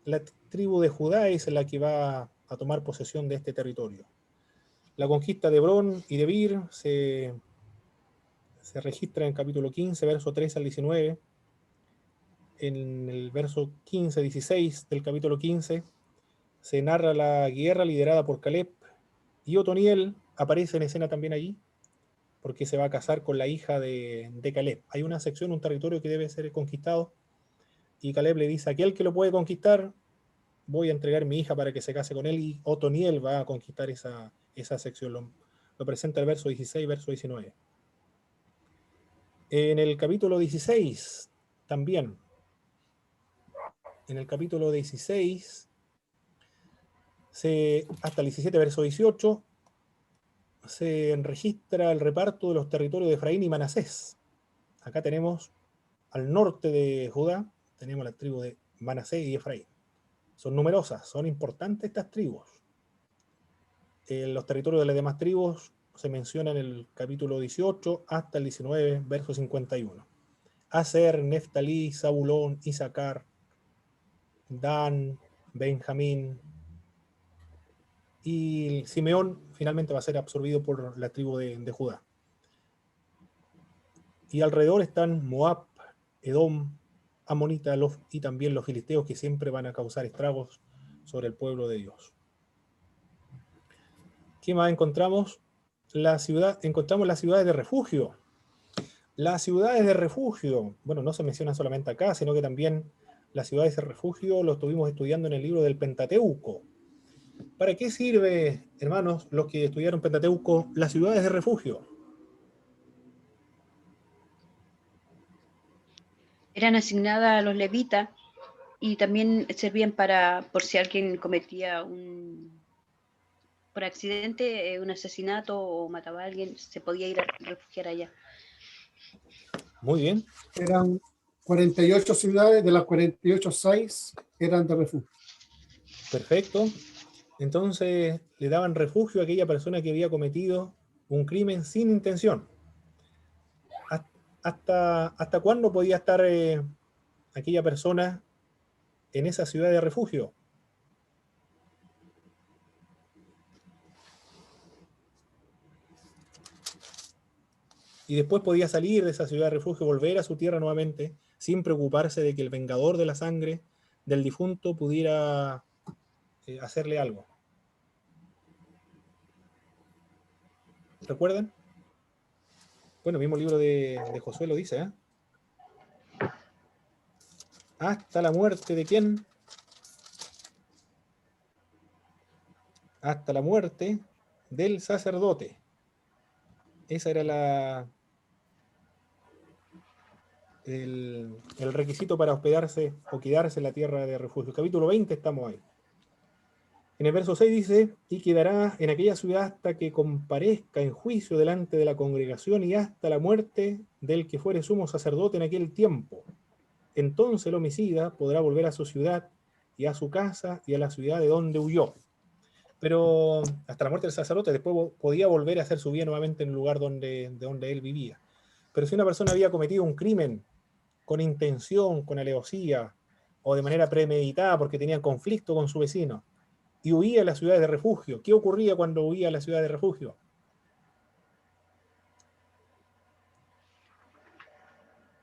la tribu de Judá es la que va a tomar posesión de este territorio. La conquista de Hebrón y de Bir se registra en el capítulo 15, verso 3 al 19. En el verso 15-16 del capítulo 15 se narra la guerra liderada por Caleb, y Otoniel aparece en escena también allí, porque se va a casar con la hija de Caleb. Hay una sección, un territorio que debe ser conquistado, y Caleb le dice: aquel que lo puede conquistar, voy a entregar mi hija para que se case con él, y Otoniel va a conquistar esa sección. Lo presenta el verso 16, verso 19. En el capítulo 16, también, en el capítulo 16, hasta el 17, verso 18, se registra el reparto de los territorios de Efraín y Manasés. Acá tenemos al norte de Judá, tenemos la tribu de Manasés y Efraín. Son numerosas, son importantes estas tribus. Los territorios de las demás tribus se mencionan en el capítulo 18 hasta el 19, verso 51. Aser, Neftalí, Zabulón, Isaacar, Dan, Benjamín, y Simeón finalmente va a ser absorbido por la tribu de Judá. Y alrededor están Moab, Edom, Amonita, y también los filisteos, que siempre van a causar estragos sobre el pueblo de Dios. ¿Qué más encontramos? Encontramos las ciudades de refugio. Las ciudades de refugio, bueno, no se mencionan solamente acá, sino que también las ciudades de refugio lo estuvimos estudiando en el libro del Pentateuco. ¿Para qué sirve, hermanos, los que estudiaron Pentateuco, las ciudades de refugio? Eran asignadas a los levitas y también servían por si alguien cometía por accidente un asesinato o mataba a alguien, se podía ir a refugiar allá. Muy bien. Eran 48 ciudades, de las 48, 6 eran de refugio. Perfecto. Entonces le daban refugio a aquella persona que había cometido un crimen sin intención. ¿Hasta cuándo podía estar aquella persona en esa ciudad de refugio? Y después podía salir de esa ciudad de refugio, volver a su tierra nuevamente, sin preocuparse de que el vengador de la sangre del difunto pudiera hacerle algo. ¿Recuerdan? Bueno, el mismo libro de Josué lo dice, ¿eh? ¿Hasta la muerte de quién? Hasta la muerte del sacerdote. Esa era el requisito para hospedarse o quedarse en la tierra de refugio. Capítulo 20 estamos ahí. En el verso 6 dice: y quedará en aquella ciudad hasta que comparezca en juicio delante de la congregación y hasta la muerte del que fuere sumo sacerdote en aquel tiempo. Entonces el homicida podrá volver a su ciudad y a su casa y a la ciudad de donde huyó. Pero hasta la muerte del sacerdote, después podía volver a hacer su vida nuevamente en el lugar de donde él vivía. Pero si una persona había cometido un crimen con intención, con alevosía, o de manera premeditada porque tenía conflicto con su vecino, y huía a las ciudades de refugio, ¿qué ocurría cuando huía a la ciudad de refugio?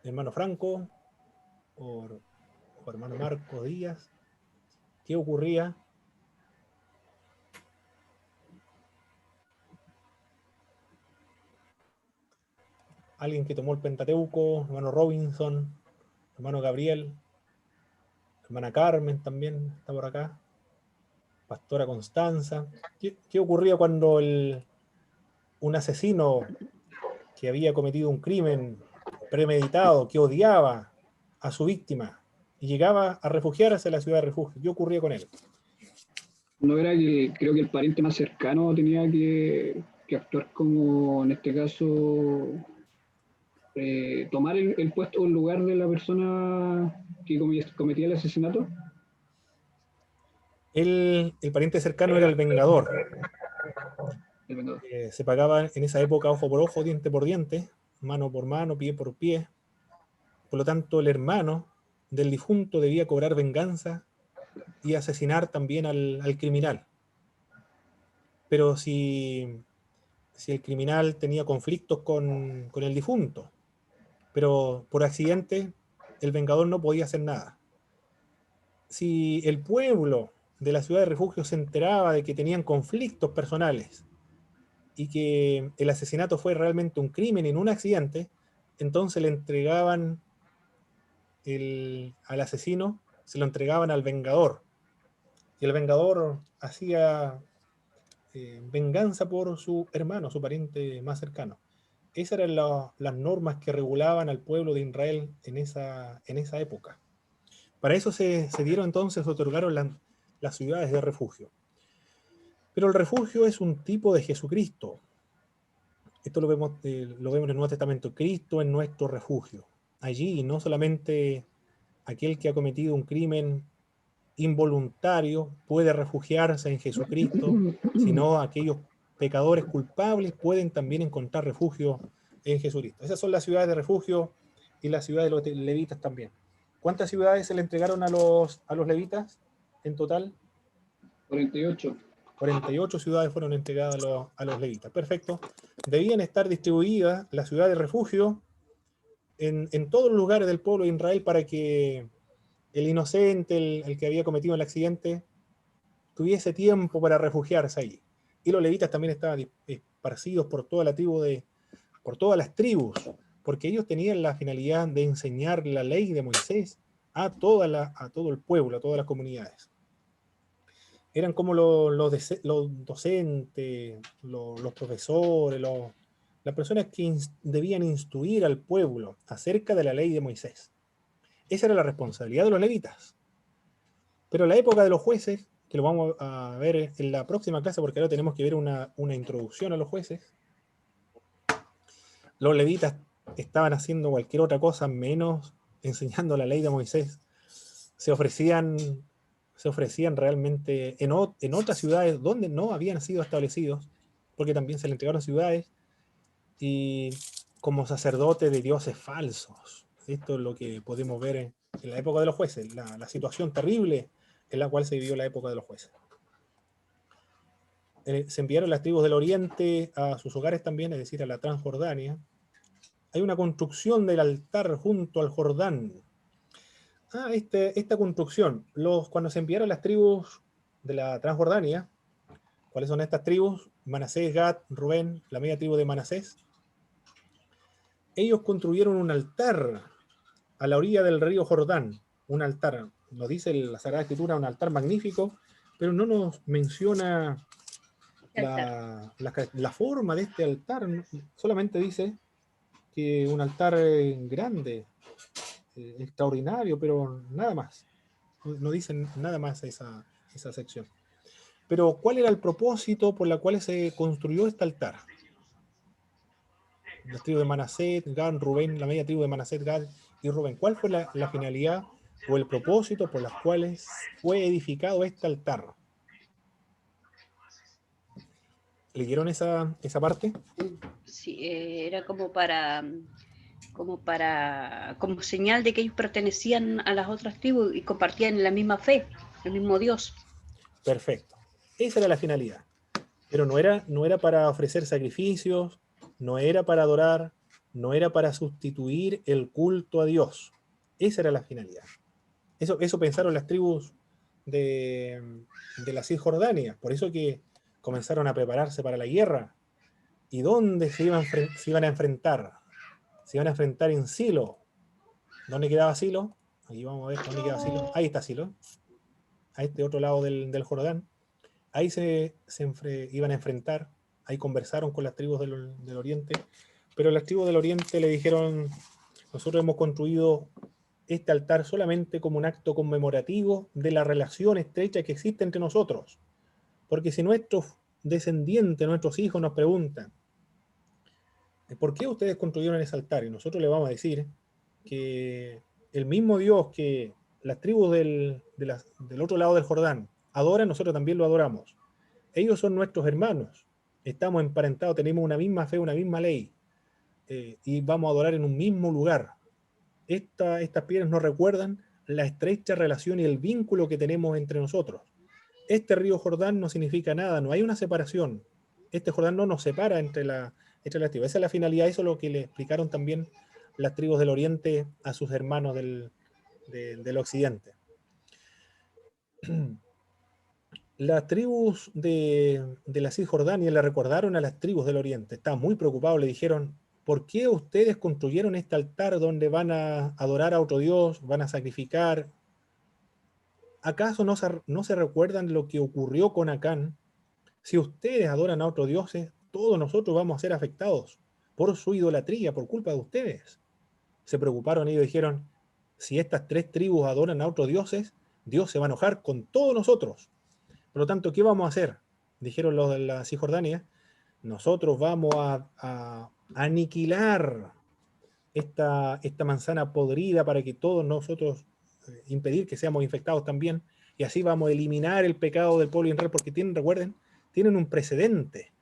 Hermano Franco, o hermano Marcos Díaz, ¿qué ocurría? Alguien que tomó el Pentateuco, hermano Robinson, hermano Gabriel, hermana Carmen también está por acá, pastora Constanza. ¿Qué ocurría cuando un asesino que había cometido un crimen premeditado, que odiaba a su víctima y llegaba a refugiarse en la ciudad de refugio? ¿Qué ocurría con él? ¿No era que creo que el pariente más cercano tenía que actuar como, en este caso, tomar el puesto o el lugar de la persona que cometía el asesinato? El pariente cercano era el vengador. Se pagaba en esa época ojo por ojo, diente por diente, mano por mano, pie por pie. Por lo tanto, el hermano del difunto debía cobrar venganza y asesinar también al criminal. Pero si el criminal tenía conflictos con el difunto, pero por accidente el vengador no podía hacer nada. Si el pueblo de la ciudad de refugio se enteraba de que tenían conflictos personales y que el asesinato fue realmente un crimen y no un accidente, entonces le entregaban al asesino, se lo entregaban al vengador. Y el vengador hacía venganza por su hermano, su pariente más cercano. Esas eran las normas que regulaban al pueblo de Israel en esa época. Para eso se dieron entonces, otorgaron las ciudades de refugio. Pero el refugio es un tipo de Jesucristo. Esto lo vemos en el Nuevo Testamento. Cristo es nuestro refugio. Allí no solamente aquel que ha cometido un crimen involuntario puede refugiarse en Jesucristo, sino aquellos pecadores culpables pueden también encontrar refugio en Jesucristo. Esas son las ciudades de refugio y las ciudades de los levitas también. ¿Cuántas ciudades se le entregaron a los levitas en total? 48. 48 ciudades fueron entregadas a los levitas. Perfecto. Debían estar distribuidas las ciudades de refugio en todos los lugares del pueblo de Israel para que el inocente, el que había cometido el accidente, tuviese tiempo para refugiarse allí. Y los levitas también estaban esparcidos por toda la tribu por todas las tribus, porque ellos tenían la finalidad de enseñar la ley de Moisés a todo el pueblo, a todas las comunidades. Eran como los docentes, los profesores, las personas que debían instruir al pueblo acerca de la ley de Moisés. Esa era la responsabilidad de los levitas. Pero en la época de los jueces, que lo vamos a ver en la próxima clase, porque ahora tenemos que ver una introducción a los jueces, los levitas estaban haciendo cualquier otra cosa menos enseñando la ley de Moisés. Se ofrecían realmente en otras ciudades donde no habían sido establecidos, porque también se le entregaron ciudades, y como sacerdotes de dioses falsos. Esto es lo que podemos ver en la época de los jueces, la situación terrible en la cual se vivió la época de los jueces. Se enviaron las tribus del oriente a sus hogares también, es decir, a la Transjordania. Hay una construcción del altar junto al Jordán. Esta construcción, cuando se enviaron las tribus de la Transjordania, ¿cuáles son estas tribus? Manasés, Gad, Rubén, la media tribu de Manasés. Ellos construyeron un altar a la orilla del río Jordán, un altar, nos dice la Sagrada Escritura, un altar magnífico, pero no nos menciona la forma de este altar, solamente dice que un altar grande, extraordinario, pero nada más, no dicen nada más esa sección. Pero ¿cuál era el propósito por el cual se construyó este altar? Las tribus de Manasés, Gad, Rubén, la media tribu de Manasés, Gad y Rubén. ¿Cuál fue la finalidad o el propósito por los cuales fue edificado este altar? ¿Leyeron esa parte? Sí, era como señal de que ellos pertenecían a las otras tribus y compartían la misma fe, el mismo Dios. Perfecto. Esa era la finalidad. Pero no era para ofrecer sacrificios, no era para adorar, no era para sustituir el culto a Dios. Esa era la finalidad. Eso pensaron las tribus de la Cisjordania. Por eso que comenzaron a prepararse para la guerra. ¿Y dónde se iban a enfrentar? Se iban a enfrentar en Silo. ¿Dónde quedaba Silo? Aquí vamos a ver dónde quedaba Silo. Ahí está Silo. A este otro lado del Jordán. Ahí se iban a enfrentar. Ahí conversaron con las tribus del oriente. Pero las tribus del oriente le dijeron: nosotros hemos construido este altar solamente como un acto conmemorativo de la relación estrecha que existe entre nosotros. Porque si nuestros descendientes, nuestros hijos nos preguntan ¿por qué ustedes construyeron ese altar? Y nosotros le vamos a decir que el mismo Dios que las tribus del otro lado del Jordán adoran, nosotros también lo adoramos. Ellos son nuestros hermanos, estamos emparentados, tenemos una misma fe, una misma ley, y vamos a adorar en un mismo lugar. Estas piedras nos recuerdan la estrecha relación y el vínculo que tenemos entre nosotros. Este río Jordán no significa nada, no hay una separación. Este Jordán no nos separa entre las tribus. Esa es la finalidad, eso es lo que le explicaron también las tribus del oriente a sus hermanos del occidente. las tribus de la Cisjordania le recordaron a las tribus del oriente. Estaban muy preocupados, le dijeron, ¿por qué ustedes construyeron este altar donde van a adorar a otro Dios, van a sacrificar? ¿Acaso no se recuerdan lo que ocurrió con Acán? Si ustedes adoran a otros dioses, todos nosotros vamos a ser afectados por su idolatría, por culpa de ustedes. Se preocuparon ellos y dijeron, si estas 3 tribus adoran a otros dioses, Dios se va a enojar con todos nosotros. Por lo tanto, ¿qué vamos a hacer? Dijeron los de la Cisjordania, nosotros vamos a aniquilar esta manzana podrida para que todos nosotros impedir que seamos infectados también, y así vamos a eliminar el pecado del pueblo de Israel, porque recuerden, tienen un precedente.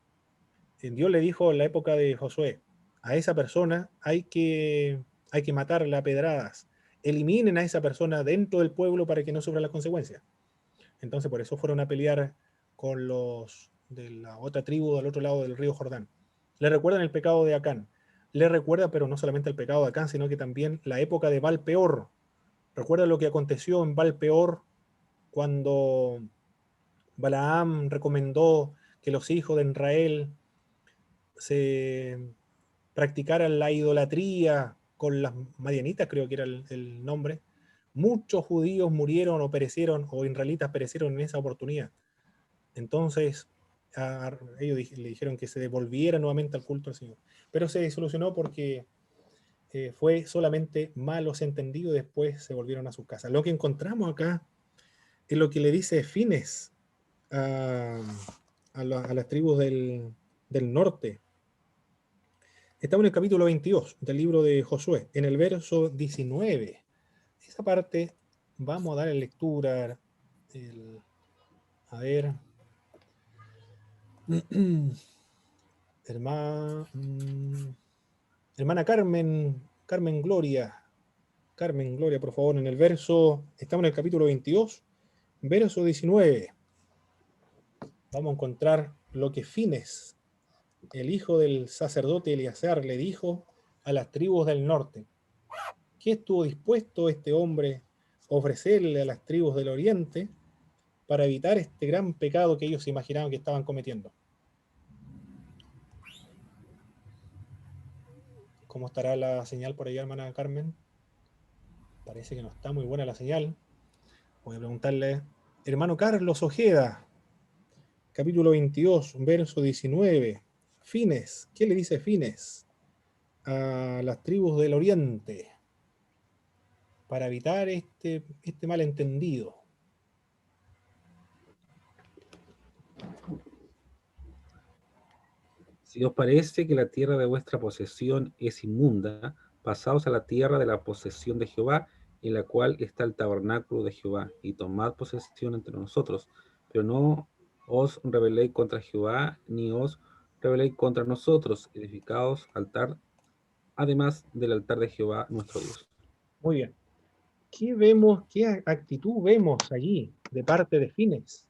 Dios le dijo en la época de Josué, a esa persona hay que matarla a pedradas, eliminen a esa persona dentro del pueblo para que no sufra las consecuencias. Entonces por eso fueron a pelear con los de la otra tribu del otro lado del río Jordán. Le recuerdan el pecado de Acán, le recuerda, pero no solamente el pecado de Acán, sino que también la época de Baal Peor. Recuerda lo que aconteció en Baal Peor cuando Balaam recomendó que los hijos de Israel se practicaran la idolatría con las madianitas, creo que era el nombre. Muchos judíos murieron o perecieron, o israelitas perecieron en esa oportunidad. Entonces, ellos le dijeron que se devolviera nuevamente al culto al Señor. Pero se solucionó porque fue solamente malos entendidos y después se volvieron a sus casas. Lo que encontramos acá es lo que le dice Fines a las tribus del norte. Estamos en el capítulo 22 del libro de Josué, en el verso 19. Esa parte vamos a dar en lectura. A ver. Hermana Carmen Gloria, por favor, en el verso, estamos en el capítulo 22, verso 19. Vamos a encontrar lo que Fines, el hijo del sacerdote Eleazar, le dijo a las tribus del norte. ¿Qué estuvo dispuesto este hombre a ofrecerle a las tribus del oriente para evitar este gran pecado que ellos se imaginaban que estaban cometiendo? ¿Cómo estará la señal por allá, hermana Carmen? Parece que no está muy buena la señal. Voy a preguntarle, hermano Carlos Ojeda, capítulo 22, verso 19. Fines, ¿qué le dice Fines a las tribus del oriente para evitar este malentendido? Si os parece que la tierra de vuestra posesión es inmunda, pasaos a la tierra de la posesión de Jehová, en la cual está el tabernáculo de Jehová, y tomad posesión entre nosotros, pero no os rebeléis contra Jehová, ni os rebeléis contra nosotros, edificaos altar, además del altar de Jehová nuestro Dios. Muy bien. ¿Qué actitud vemos allí de parte de Fines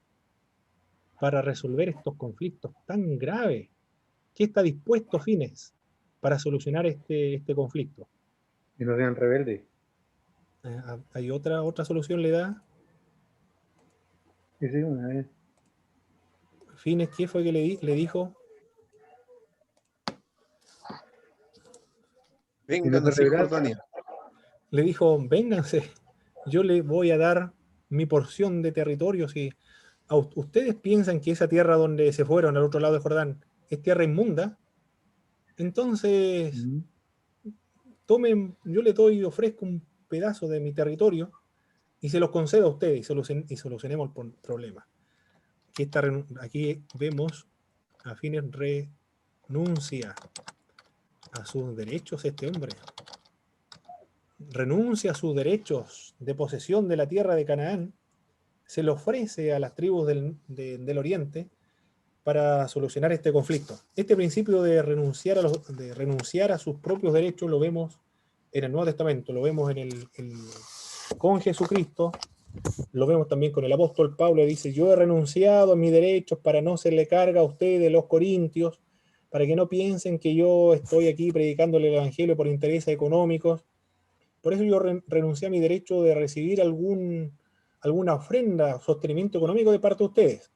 para resolver estos conflictos tan graves? ¿Qué está dispuesto Fines para solucionar este conflicto? Y no sean rebeldes. ¿Hay otra solución le da? Sí, una vez. Fines, ¿qué fue que le dijo? Vengan a Cisjordania. Le dijo, vénganse, yo le voy a dar mi porción de territorio. Si ustedes piensan que esa tierra donde se fueron al otro lado de Jordán es tierra inmunda, entonces tomen, yo le doy y ofrezco un pedazo de mi territorio y se los concedo a ustedes y solucionemos el problema. Aquí vemos a Fines renuncia a sus derechos este hombre. Renuncia a sus derechos de posesión de la tierra de Canaán, se lo ofrece a las tribus del oriente para solucionar este conflicto. Este principio de renunciar a sus propios derechos lo vemos en el Nuevo Testamento, lo vemos con Jesucristo, lo vemos también con el apóstol Pablo, dice, yo he renunciado a mis derechos para no hacerle carga a ustedes, los corintios, para que no piensen que yo estoy aquí predicándole el evangelio por intereses económicos. Por eso yo renuncié a mi derecho de recibir alguna ofrenda, sostenimiento económico de parte de ustedes.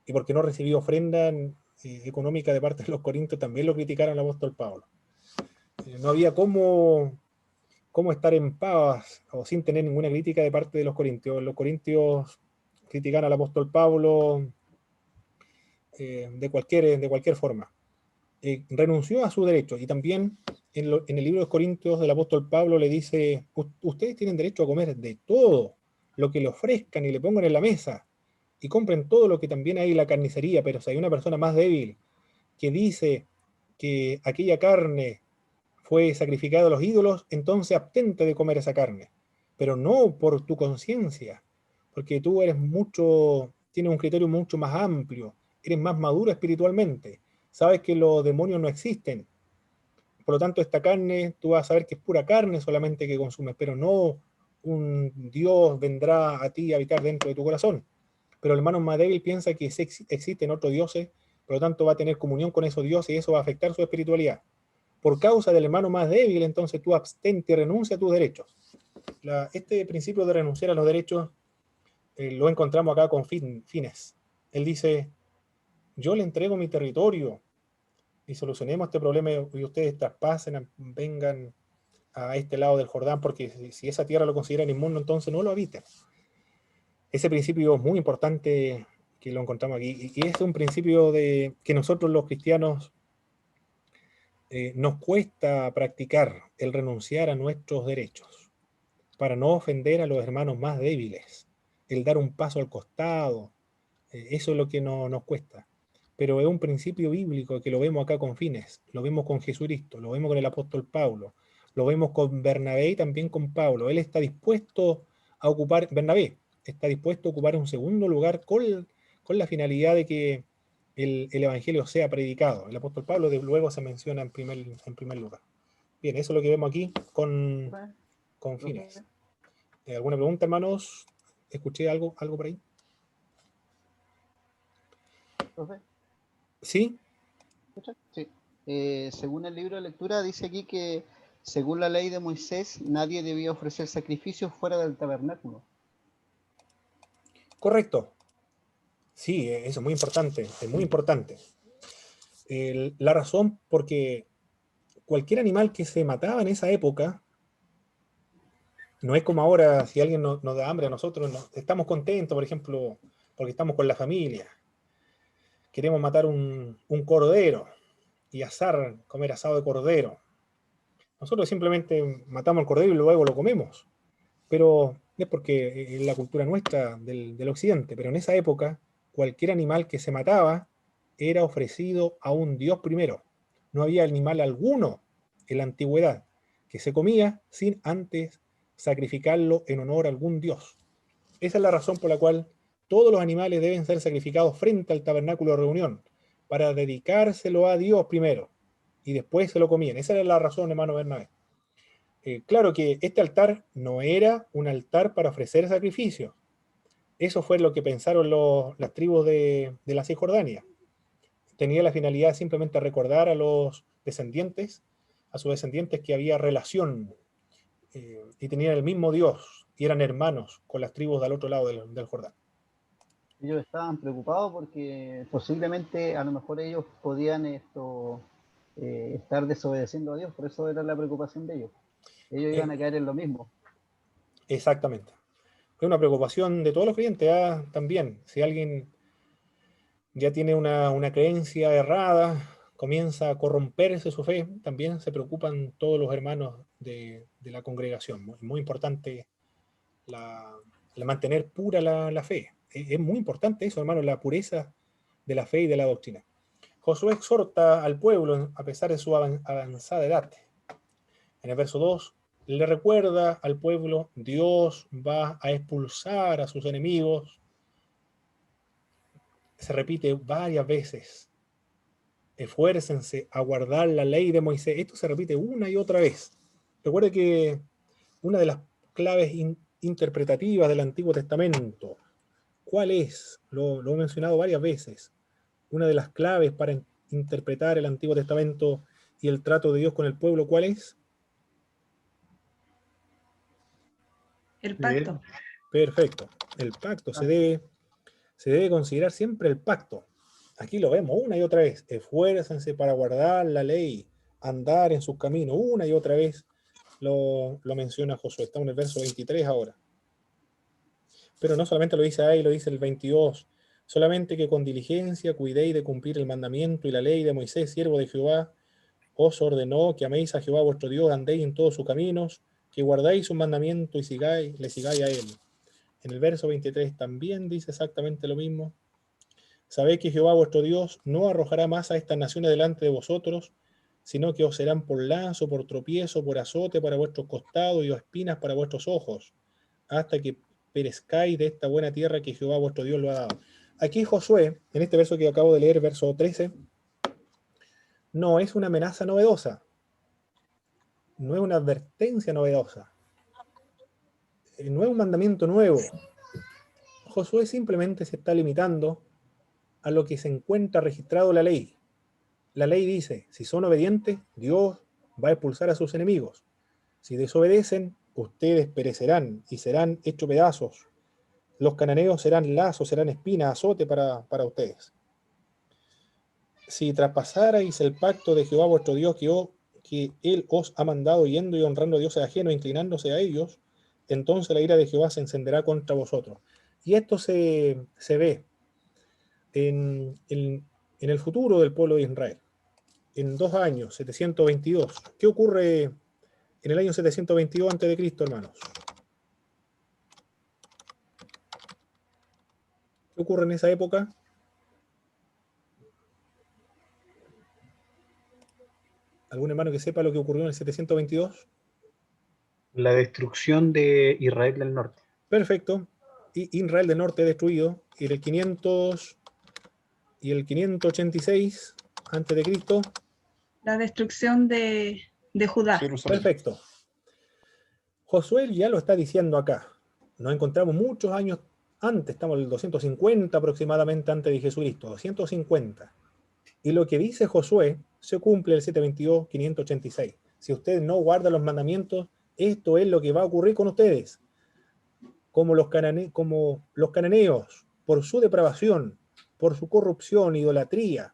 y porque no recibió ofrenda económica de parte de los corintios, también lo criticaron al apóstol Pablo. No había cómo estar en paz o sin tener ninguna crítica de parte de los corintios. Los corintios criticaron al apóstol Pablo de cualquier forma. Renunció a su derecho, y también en el libro de los Corintios del apóstol Pablo le dice: ustedes tienen derecho a comer de todo lo que le ofrezcan y le pongan en la mesa, y compren todo lo que también hay en la carnicería, pero si hay una persona más débil que dice que aquella carne fue sacrificada a los ídolos, entonces abstente de comer esa carne, pero no por tu conciencia, porque tú tienes un criterio mucho más amplio, eres más maduro espiritualmente, sabes que los demonios no existen, por lo tanto esta carne, tú vas a saber que es pura carne solamente que consumes, pero no un Dios vendrá a ti a habitar dentro de tu corazón. Pero el hermano más débil piensa que existen otros dioses, por lo tanto va a tener comunión con esos dioses y eso va a afectar su espiritualidad. Por causa del hermano más débil, entonces tú abstente y renuncia a tus derechos. Este principio de renunciar a los derechos lo encontramos acá con Fines. Él dice: yo le entrego mi territorio y solucionemos este problema y ustedes traspasen, vengan a este lado del Jordán, porque si esa tierra lo consideran inmundo, entonces no lo habiten. Ese principio es muy importante que lo encontramos aquí, y es un principio que nosotros los cristianos nos cuesta practicar, el renunciar a nuestros derechos para no ofender a los hermanos más débiles, el dar un paso al costado, eso es lo que nos cuesta. Pero es un principio bíblico que lo vemos acá con Fines, lo vemos con Jesucristo, lo vemos con el apóstol Pablo, lo vemos con Bernabé y también con Pablo. Él está dispuesto a ocupar, Bernabé está dispuesto a ocupar un segundo lugar con la finalidad de que el evangelio sea predicado. El apóstol Pablo de luego se menciona en primer lugar. Bien, eso es lo que vemos aquí con Fines. ¿Alguna pregunta, hermanos? ¿Escuché algo por ahí? ¿Profe? ¿Sí? Sí. Según el libro de lectura, dice aquí que según la ley de Moisés, nadie debía ofrecer sacrificios fuera del tabernáculo. Correcto. Sí, eso es muy importante, es muy importante. La razón, porque cualquier animal que se mataba en esa época, no es como ahora, si alguien nos da hambre a nosotros, estamos contentos, por ejemplo, porque estamos con la familia, queremos matar un cordero y comer asado de cordero. Nosotros simplemente matamos el cordero y luego lo comemos, pero es porque es la cultura nuestra del occidente, pero en esa época cualquier animal que se mataba era ofrecido a un dios primero. No había animal alguno en la antigüedad que se comía sin antes sacrificarlo en honor a algún dios. Esa es la razón por la cual todos los animales deben ser sacrificados frente al tabernáculo de reunión, para dedicárselo a Dios primero, y después se lo comían. Esa era la razón, hermano Bernabé. Claro que este altar no era un altar para ofrecer sacrificios. Eso fue lo que pensaron las tribus de la Cisjordania. Tenía la finalidad simplemente recordar a los descendientes, a sus descendientes, que había relación y tenían el mismo Dios y eran hermanos con las tribus del otro lado del Jordán. Ellos estaban preocupados porque posiblemente a lo mejor ellos podían estar desobedeciendo a Dios, por eso era la preocupación de ellos. Ellos iban a caer en lo mismo. Exactamente. Es una preocupación de todos los creyentes también. Si alguien ya tiene una creencia errada, comienza a corromperse su fe, también se preocupan todos los hermanos de la congregación. Es muy importante mantener pura la fe. Es muy importante eso, hermano, la pureza de la fe y de la doctrina. Josué exhorta al pueblo a pesar de su avanzada edad. En el verso 2, le recuerda al pueblo: Dios va a expulsar a sus enemigos. Se repite varias veces: esfuércense a guardar la ley de Moisés. Esto se repite una y otra vez. Recuerde que una de las claves interpretativas del Antiguo Testamento, ¿cuál es? Lo he mencionado varias veces. Una de las claves para interpretar el Antiguo Testamento y el trato de Dios con el pueblo, ¿cuál es? El pacto. Perfecto. El pacto se debe se debe considerar siempre el pacto. Aquí lo vemos una y otra vez. Esfuércense para guardar la ley, andar en sus caminos. Una y otra vez lo menciona Josué. Estamos en el verso 23 ahora. Pero no solamente lo dice ahí, lo dice el 22. Solamente que con diligencia cuidéis de cumplir el mandamiento y la ley de Moisés, siervo de Jehová, os ordenó que améis a Jehová vuestro Dios, andéis en todos sus caminos, que guardáis sus mandamientos y le sigáis a él. En el verso 23 también dice exactamente lo mismo. Sabéis que Jehová vuestro Dios no arrojará más a estas naciones delante de vosotros, sino que os serán por lazo, por tropiezo, por azote para vuestros costados y espinas para vuestros ojos, hasta que perezcáis de esta buena tierra que Jehová vuestro Dios lo ha dado. Aquí Josué, en este verso que acabo de leer, verso 13, no es una amenaza novedosa, no es una advertencia novedosa, no es un mandamiento nuevo. Josué simplemente se está limitando a lo que se encuentra registrado en la ley. La ley dice, si son obedientes, Dios va a expulsar a sus enemigos. Si desobedecen, ustedes perecerán y serán hechos pedazos. Los cananeos serán lazos, serán espinas, azote para ustedes. Si traspasarais el pacto de Jehová vuestro Dios que Él os ha mandado yendo y honrando a dioses ajenos, inclinándose a ellos, entonces la ira de Jehová se encenderá contra vosotros. Y esto se ve en el futuro del pueblo de Israel. En 2 años, 722. ¿Qué ocurre en el año 722 a.C., hermanos? ¿Qué ocurre en esa época? ¿Algún hermano que sepa lo que ocurrió en el 722? La destrucción de Israel del norte. Perfecto. Y Israel del norte destruido. Y el 500 y el 586 antes de Cristo. La destrucción de Judá. Perfecto. Josué ya lo está diciendo acá. Nos encontramos muchos años antes, estamos en el 250 aproximadamente antes de Jesucristo, 250. Y lo que dice Josué se cumple el 722, 586. Si ustedes no guardan los mandamientos, esto es lo que va a ocurrir con ustedes. Como los cananeos, por su depravación, por su corrupción, idolatría,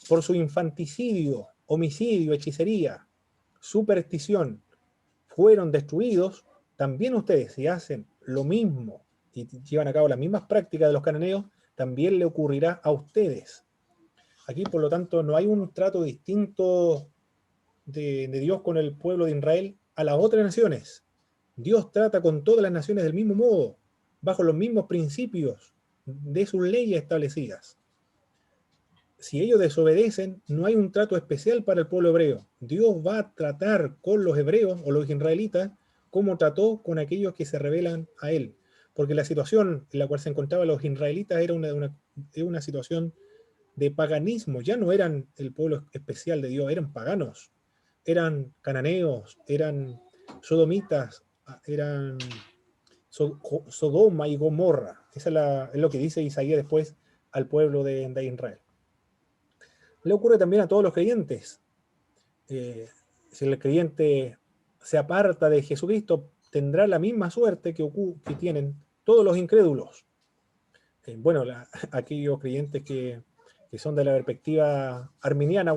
por su infanticidio, homicidio, hechicería, superstición, fueron destruidos, también ustedes, si hacen lo mismo y llevan a cabo las mismas prácticas de los cananeos, también le ocurrirá a ustedes. Aquí, por lo tanto, no hay un trato distinto de Dios con el pueblo de Israel a las otras naciones. Dios trata con todas las naciones del mismo modo, bajo los mismos principios de sus leyes establecidas. Si ellos desobedecen, no hay un trato especial para el pueblo hebreo. Dios va a tratar con los hebreos o los israelitas como trató con aquellos que se rebelan a él. Porque la situación en la cual se encontraban los israelitas era una situación de paganismo. Ya no eran el pueblo especial de Dios, eran paganos. Eran cananeos, eran sodomitas, eran Sodoma y Gomorra. Esa es lo que dice Isaías después al pueblo de Israel. Le ocurre también a todos los creyentes. Si el creyente se aparta de Jesucristo, tendrá la misma suerte que tienen todos los incrédulos. Bueno, aquellos creyentes que son de la perspectiva arminiana,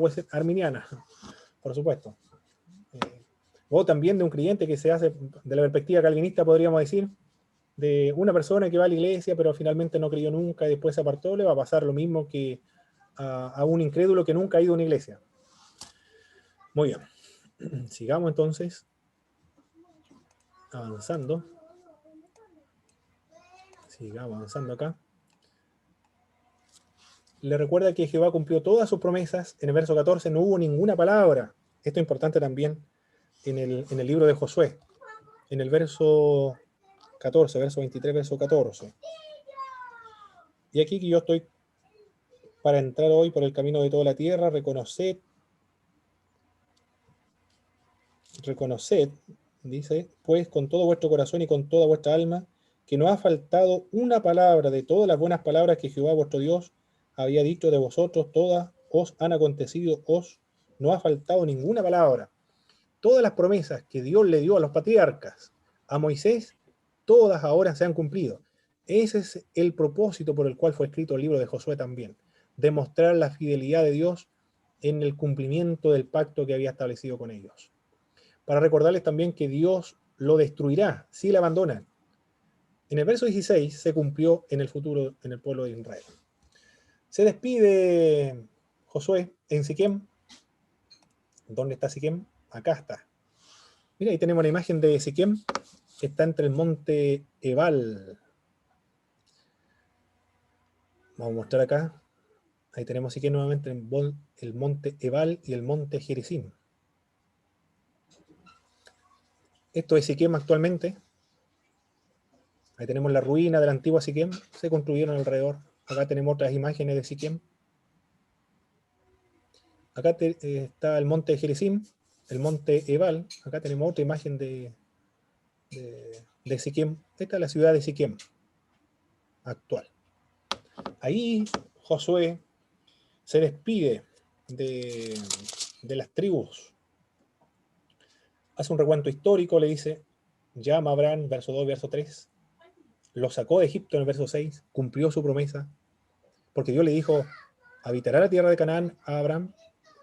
por supuesto. O también de un creyente que se hace de la perspectiva calvinista, podríamos decir, de una persona que va a la iglesia, pero finalmente no creyó nunca y después se apartó, le va a pasar lo mismo que a un incrédulo que nunca ha ido a una iglesia. Muy bien. Sigamos entonces avanzando. Sigamos avanzando acá. Le recuerda que Jehová cumplió todas sus promesas. En el verso 14 no hubo ninguna palabra. Esto es importante también en el libro de Josué. En el verso 14, verso 23, verso 14. Y aquí que yo estoy para entrar hoy por el camino de toda la tierra, reconoced, dice, pues con todo vuestro corazón y con toda vuestra alma, que no ha faltado una palabra de todas las buenas palabras que Jehová vuestro Dios había dicho de vosotros, todas os han acontecido, no ha faltado ninguna palabra. Todas las promesas que Dios le dio a los patriarcas, a Moisés, todas ahora se han cumplido. Ese es el propósito por el cual fue escrito el libro de Josué también. Demostrar la fidelidad de Dios en el cumplimiento del pacto que había establecido con ellos. Para recordarles también que Dios lo destruirá si le abandonan. En el verso 16 se cumplió en el futuro en el pueblo de Israel. Se despide Josué en Siquem. ¿Dónde está Siquem? Acá está. Mira, ahí tenemos la imagen de Siquem, que está entre el monte Ebal. Vamos a mostrar acá. Ahí tenemos Siquem nuevamente, el monte Ebal y el monte Gerizim. Esto es Siquem actualmente. Ahí tenemos la ruina de la antigua Siquem. Se construyeron alrededor. Acá tenemos otras imágenes de Siquem. Acá está el monte Gerizim, el monte Ebal. Acá tenemos otra imagen de Siquem. Esta es la ciudad de Siquem actual. Ahí Josué se despide de las tribus. Hace un recuento histórico, le dice, llama a Abraham, verso 2, verso 3. Lo sacó de Egipto en el verso 6, cumplió su promesa, porque Dios le dijo, habitará la tierra de Canaán a Abraham,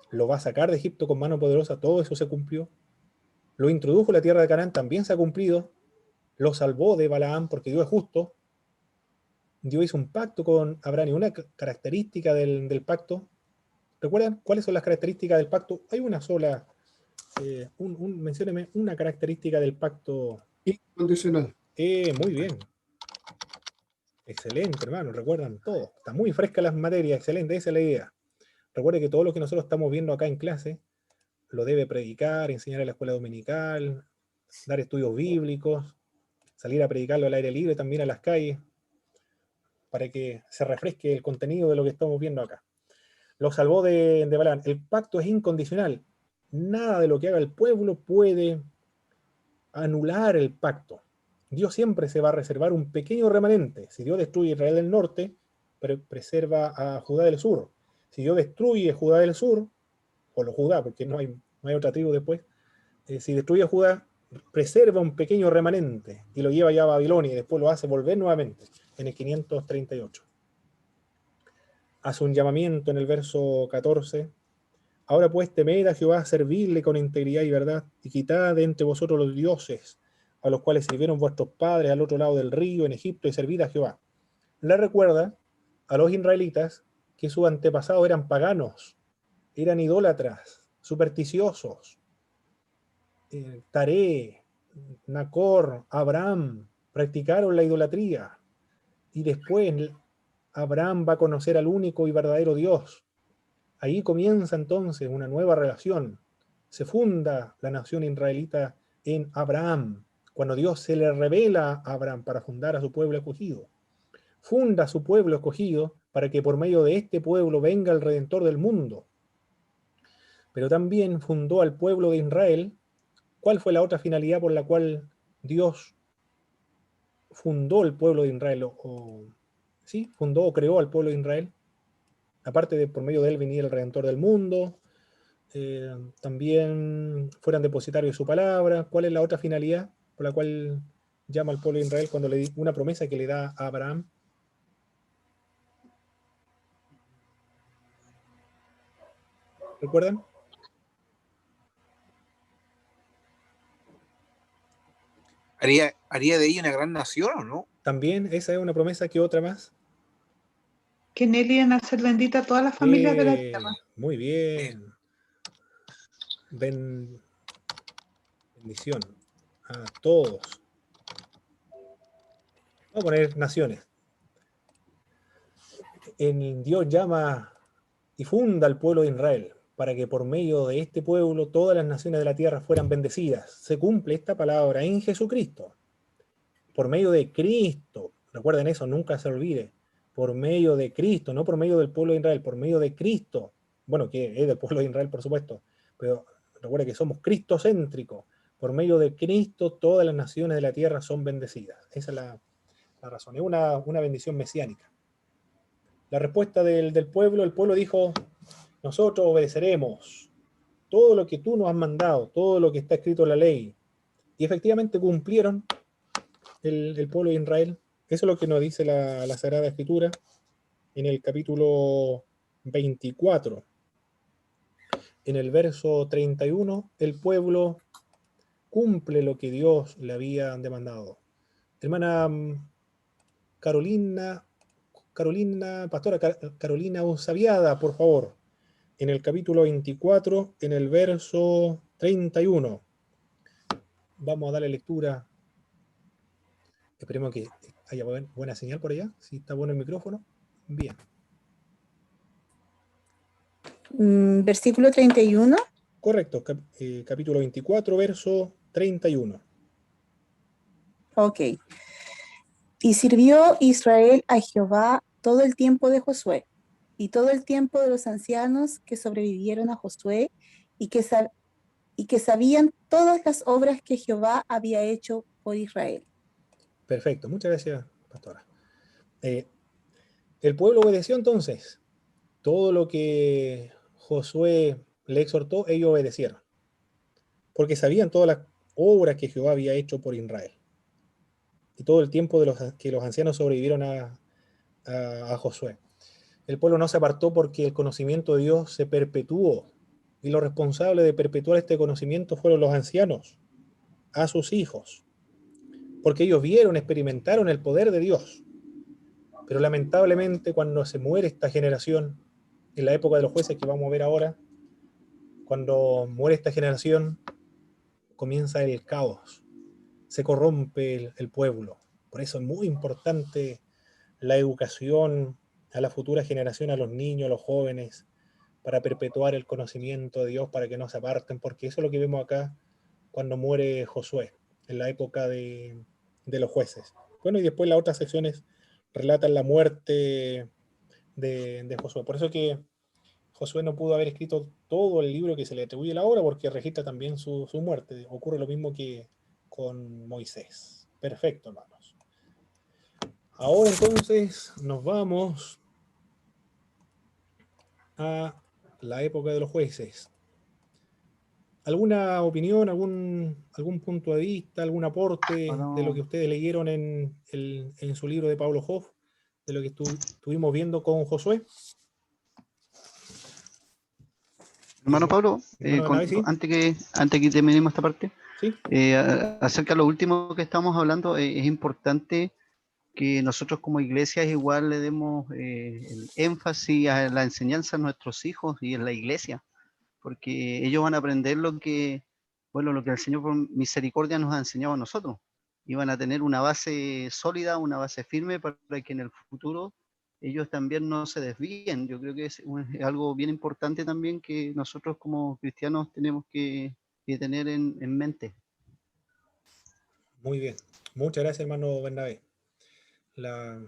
lo va a sacar de Egipto con mano poderosa, todo eso se cumplió. Lo introdujo en la tierra de Canaán, también se ha cumplido. Lo salvó de Balaam, porque Dios es justo. Dios hizo un pacto con Abraham, y una característica del pacto, ¿recuerdan cuáles son las características del pacto? Hay una sola, mencióneme una característica del pacto. Incondicional. Muy bien. Excelente, hermano, recuerdan todo. Está muy fresca las materias, excelente, esa es la idea. Recuerde que todo lo que nosotros estamos viendo acá en clase lo debe predicar, enseñar en la escuela dominical, dar estudios bíblicos, salir a predicarlo al aire libre también a las calles, para que se refresque el contenido de lo que estamos viendo acá. Lo salvó de Balaam. El pacto es incondicional. Nada de lo que haga el pueblo puede anular el pacto. Dios siempre se va a reservar un pequeño remanente. Si Dios destruye Israel del norte, preserva a Judá del sur. Si Dios destruye Judá del sur, o los Judá, porque no hay otra tribu después, si destruye a Judá, preserva un pequeño remanente y lo lleva ya a Babilonia y después lo hace volver nuevamente en el 538. Hace un llamamiento en el verso 14. Ahora pues temed a Jehová, servirle con integridad y verdad, y quitad de entre vosotros los dioses a los cuales sirvieron vuestros padres al otro lado del río en Egipto, y servid a Jehová. Le recuerda a los israelitas que sus antepasados eran paganos, eran idólatras, supersticiosos. Taré, Nacor, Abraham practicaron la idolatría, y después Abraham va a conocer al único y verdadero Dios. Ahí comienza entonces una nueva relación. Se funda la nación israelita en Abraham, cuando Dios se le revela a Abraham para fundar a su pueblo escogido. Funda a su pueblo escogido para que por medio de este pueblo venga el Redentor del mundo. Pero también fundó al pueblo de Israel. ¿Cuál fue la otra finalidad por la cual Dios fundó el pueblo de Israel? ¿Sí? Fundó o creó al pueblo de Israel. Aparte de por medio de él venir el Redentor del mundo, también fueran depositarios de su palabra. ¿Cuál es la otra finalidad por la cual llama al pueblo de Israel cuando le una promesa que le da a Abraham? ¿Recuerdan? ¿Haría de ella una gran nación o no? También, esa es una promesa. ¿Qué otra más? Que en él iban a ser benditas todas las familias de la tierra. Muy bien. Bendición a todos. Vamos a poner naciones. Dios llama y funda al pueblo de Israel para que por medio de este pueblo todas las naciones de la tierra fueran bendecidas. Se cumple esta palabra en Jesucristo. Por medio de Cristo. Recuerden eso, nunca se olvide. Por medio de Cristo, no por medio del pueblo de Israel, por medio de Cristo. Bueno, que es del pueblo de Israel, por supuesto, pero recuerden que somos cristocéntricos. Por medio de Cristo, todas las naciones de la tierra son bendecidas. Esa es la razón. Es una bendición mesiánica. La respuesta del pueblo, el pueblo dijo, nosotros obedeceremos todo lo que tú nos has mandado, todo lo que está escrito en la ley. Y efectivamente cumplieron el pueblo de Israel. Eso es lo que nos dice la Sagrada Escritura en el capítulo 24. En el verso 31, el pueblo cumple lo que Dios le había demandado. Hermana Carolina, pastora Carolina Onsaviada, por favor, en el capítulo 24, en el verso 31. Vamos a darle lectura. Esperemos que haya buena señal por allá. Si está bueno el micrófono. Bien. Versículo 31. Correcto. Capítulo 24, verso 31. Ok. Y sirvió Israel a Jehová todo el tiempo de Josué y todo el tiempo de los ancianos que sobrevivieron a Josué y que sabían todas las obras que Jehová había hecho por Israel. Perfecto. Muchas gracias, pastora. El pueblo obedeció entonces. Todo lo que Josué le exhortó, ellos obedecieron. Porque sabían todas las obras que Jehová había hecho por Israel. Y todo el tiempo que los ancianos sobrevivieron a Josué. El pueblo no se apartó porque el conocimiento de Dios se perpetuó. Y los responsables de perpetuar este conocimiento fueron los ancianos, a sus hijos. Porque ellos vieron, experimentaron el poder de Dios. Pero lamentablemente cuando se muere esta generación, en la época de los jueces que vamos a ver ahora, cuando muere esta generación, comienza el caos. Se corrompe el pueblo. Por eso es muy importante la educación a la futura generación, a los niños, a los jóvenes, para perpetuar el conocimiento de Dios, para que no se aparten, porque eso es lo que vemos acá cuando muere Josué, en la época de los jueces. Bueno, y después las otras secciones relatan la muerte de Josué. Por eso que Josué no pudo haber escrito todo el libro que se le atribuye a la obra, porque registra también su muerte. Ocurre lo mismo que con Moisés. Perfecto, hermanos. Ahora entonces nos vamos a la época de los jueces. ¿Alguna opinión, algún punto de vista, algún aporte de lo que ustedes leyeron en su libro de Pablo Hoff, de lo que estuvimos viendo con Josué? Hermano Pablo, ¿sí? antes que terminemos esta parte, ¿sí? Acerca de lo último que estamos hablando, es importante que nosotros como iglesia igual le demos el énfasis a la enseñanza a nuestros hijos y en la iglesia, porque ellos van a aprender lo que el Señor por misericordia nos ha enseñado a nosotros, y van a tener una base sólida, una base firme para que en el futuro ellos también no se desvíen. Yo creo que es algo bien importante también que nosotros como cristianos tenemos que tener en mente. Muy bien. Muchas gracias, hermano Bernabé. Las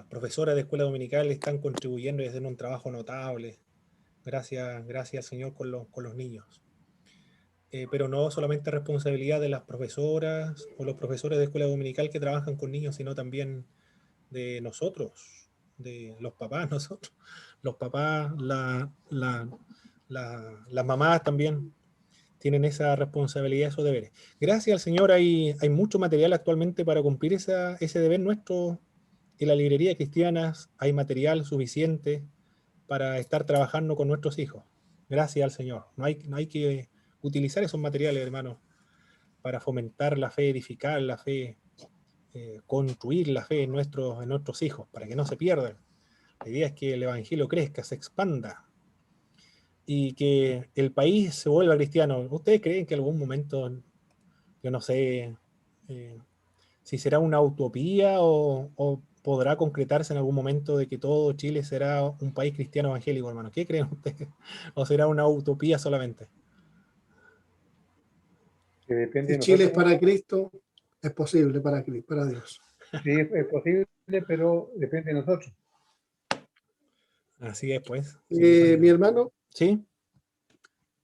profesoras de escuela dominical están contribuyendo y haciendo un trabajo notable. Gracias al Señor con los niños. Pero no solamente responsabilidad de las profesoras o los profesores de escuela dominical que trabajan con niños, sino también de nosotros, de los papás, nosotros. Los papás, las mamás también tienen esa responsabilidad, esos deberes. Gracias al Señor hay mucho material actualmente para cumplir ese deber nuestro. En la librería de cristianas hay material suficiente para estar trabajando con nuestros hijos. Gracias al Señor. No hay que utilizar esos materiales, hermanos, para fomentar la fe, edificar la fe, construir la fe en nuestros hijos, para que no se pierdan. La idea es que el Evangelio crezca, se expanda, y que el país se vuelva cristiano. ¿Ustedes creen que en algún momento, yo no sé, si será una utopía o podrá concretarse en algún momento de que todo Chile será un país cristiano evangélico, hermano? ¿Qué creen ustedes? ¿O será una utopía solamente? Que depende Si de Chile es nosotros. para Cristo, es posible para Dios. Sí, es posible, pero depende de nosotros. Así es, pues. Mi hermano. Sí.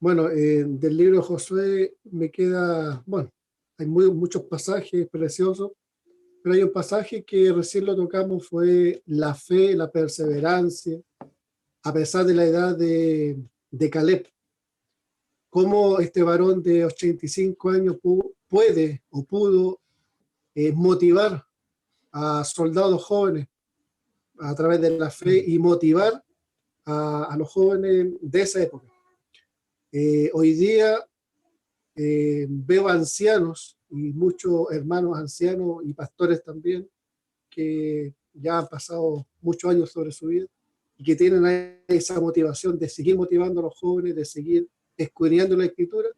Bueno, del libro de Josué me queda, bueno, hay muchos pasajes preciosos, pero hay un pasaje que recién lo tocamos, fue la fe, la perseverancia, a pesar de la edad de Caleb. Cómo este varón de 85 años pudo motivar a soldados jóvenes a través de la fe y motivar a los jóvenes de esa época. Hoy día veo ancianos y muchos hermanos ancianos y pastores también que ya han pasado muchos años sobre su vida y que tienen esa motivación de seguir motivando a los jóvenes, de seguir escudriñando la Escritura,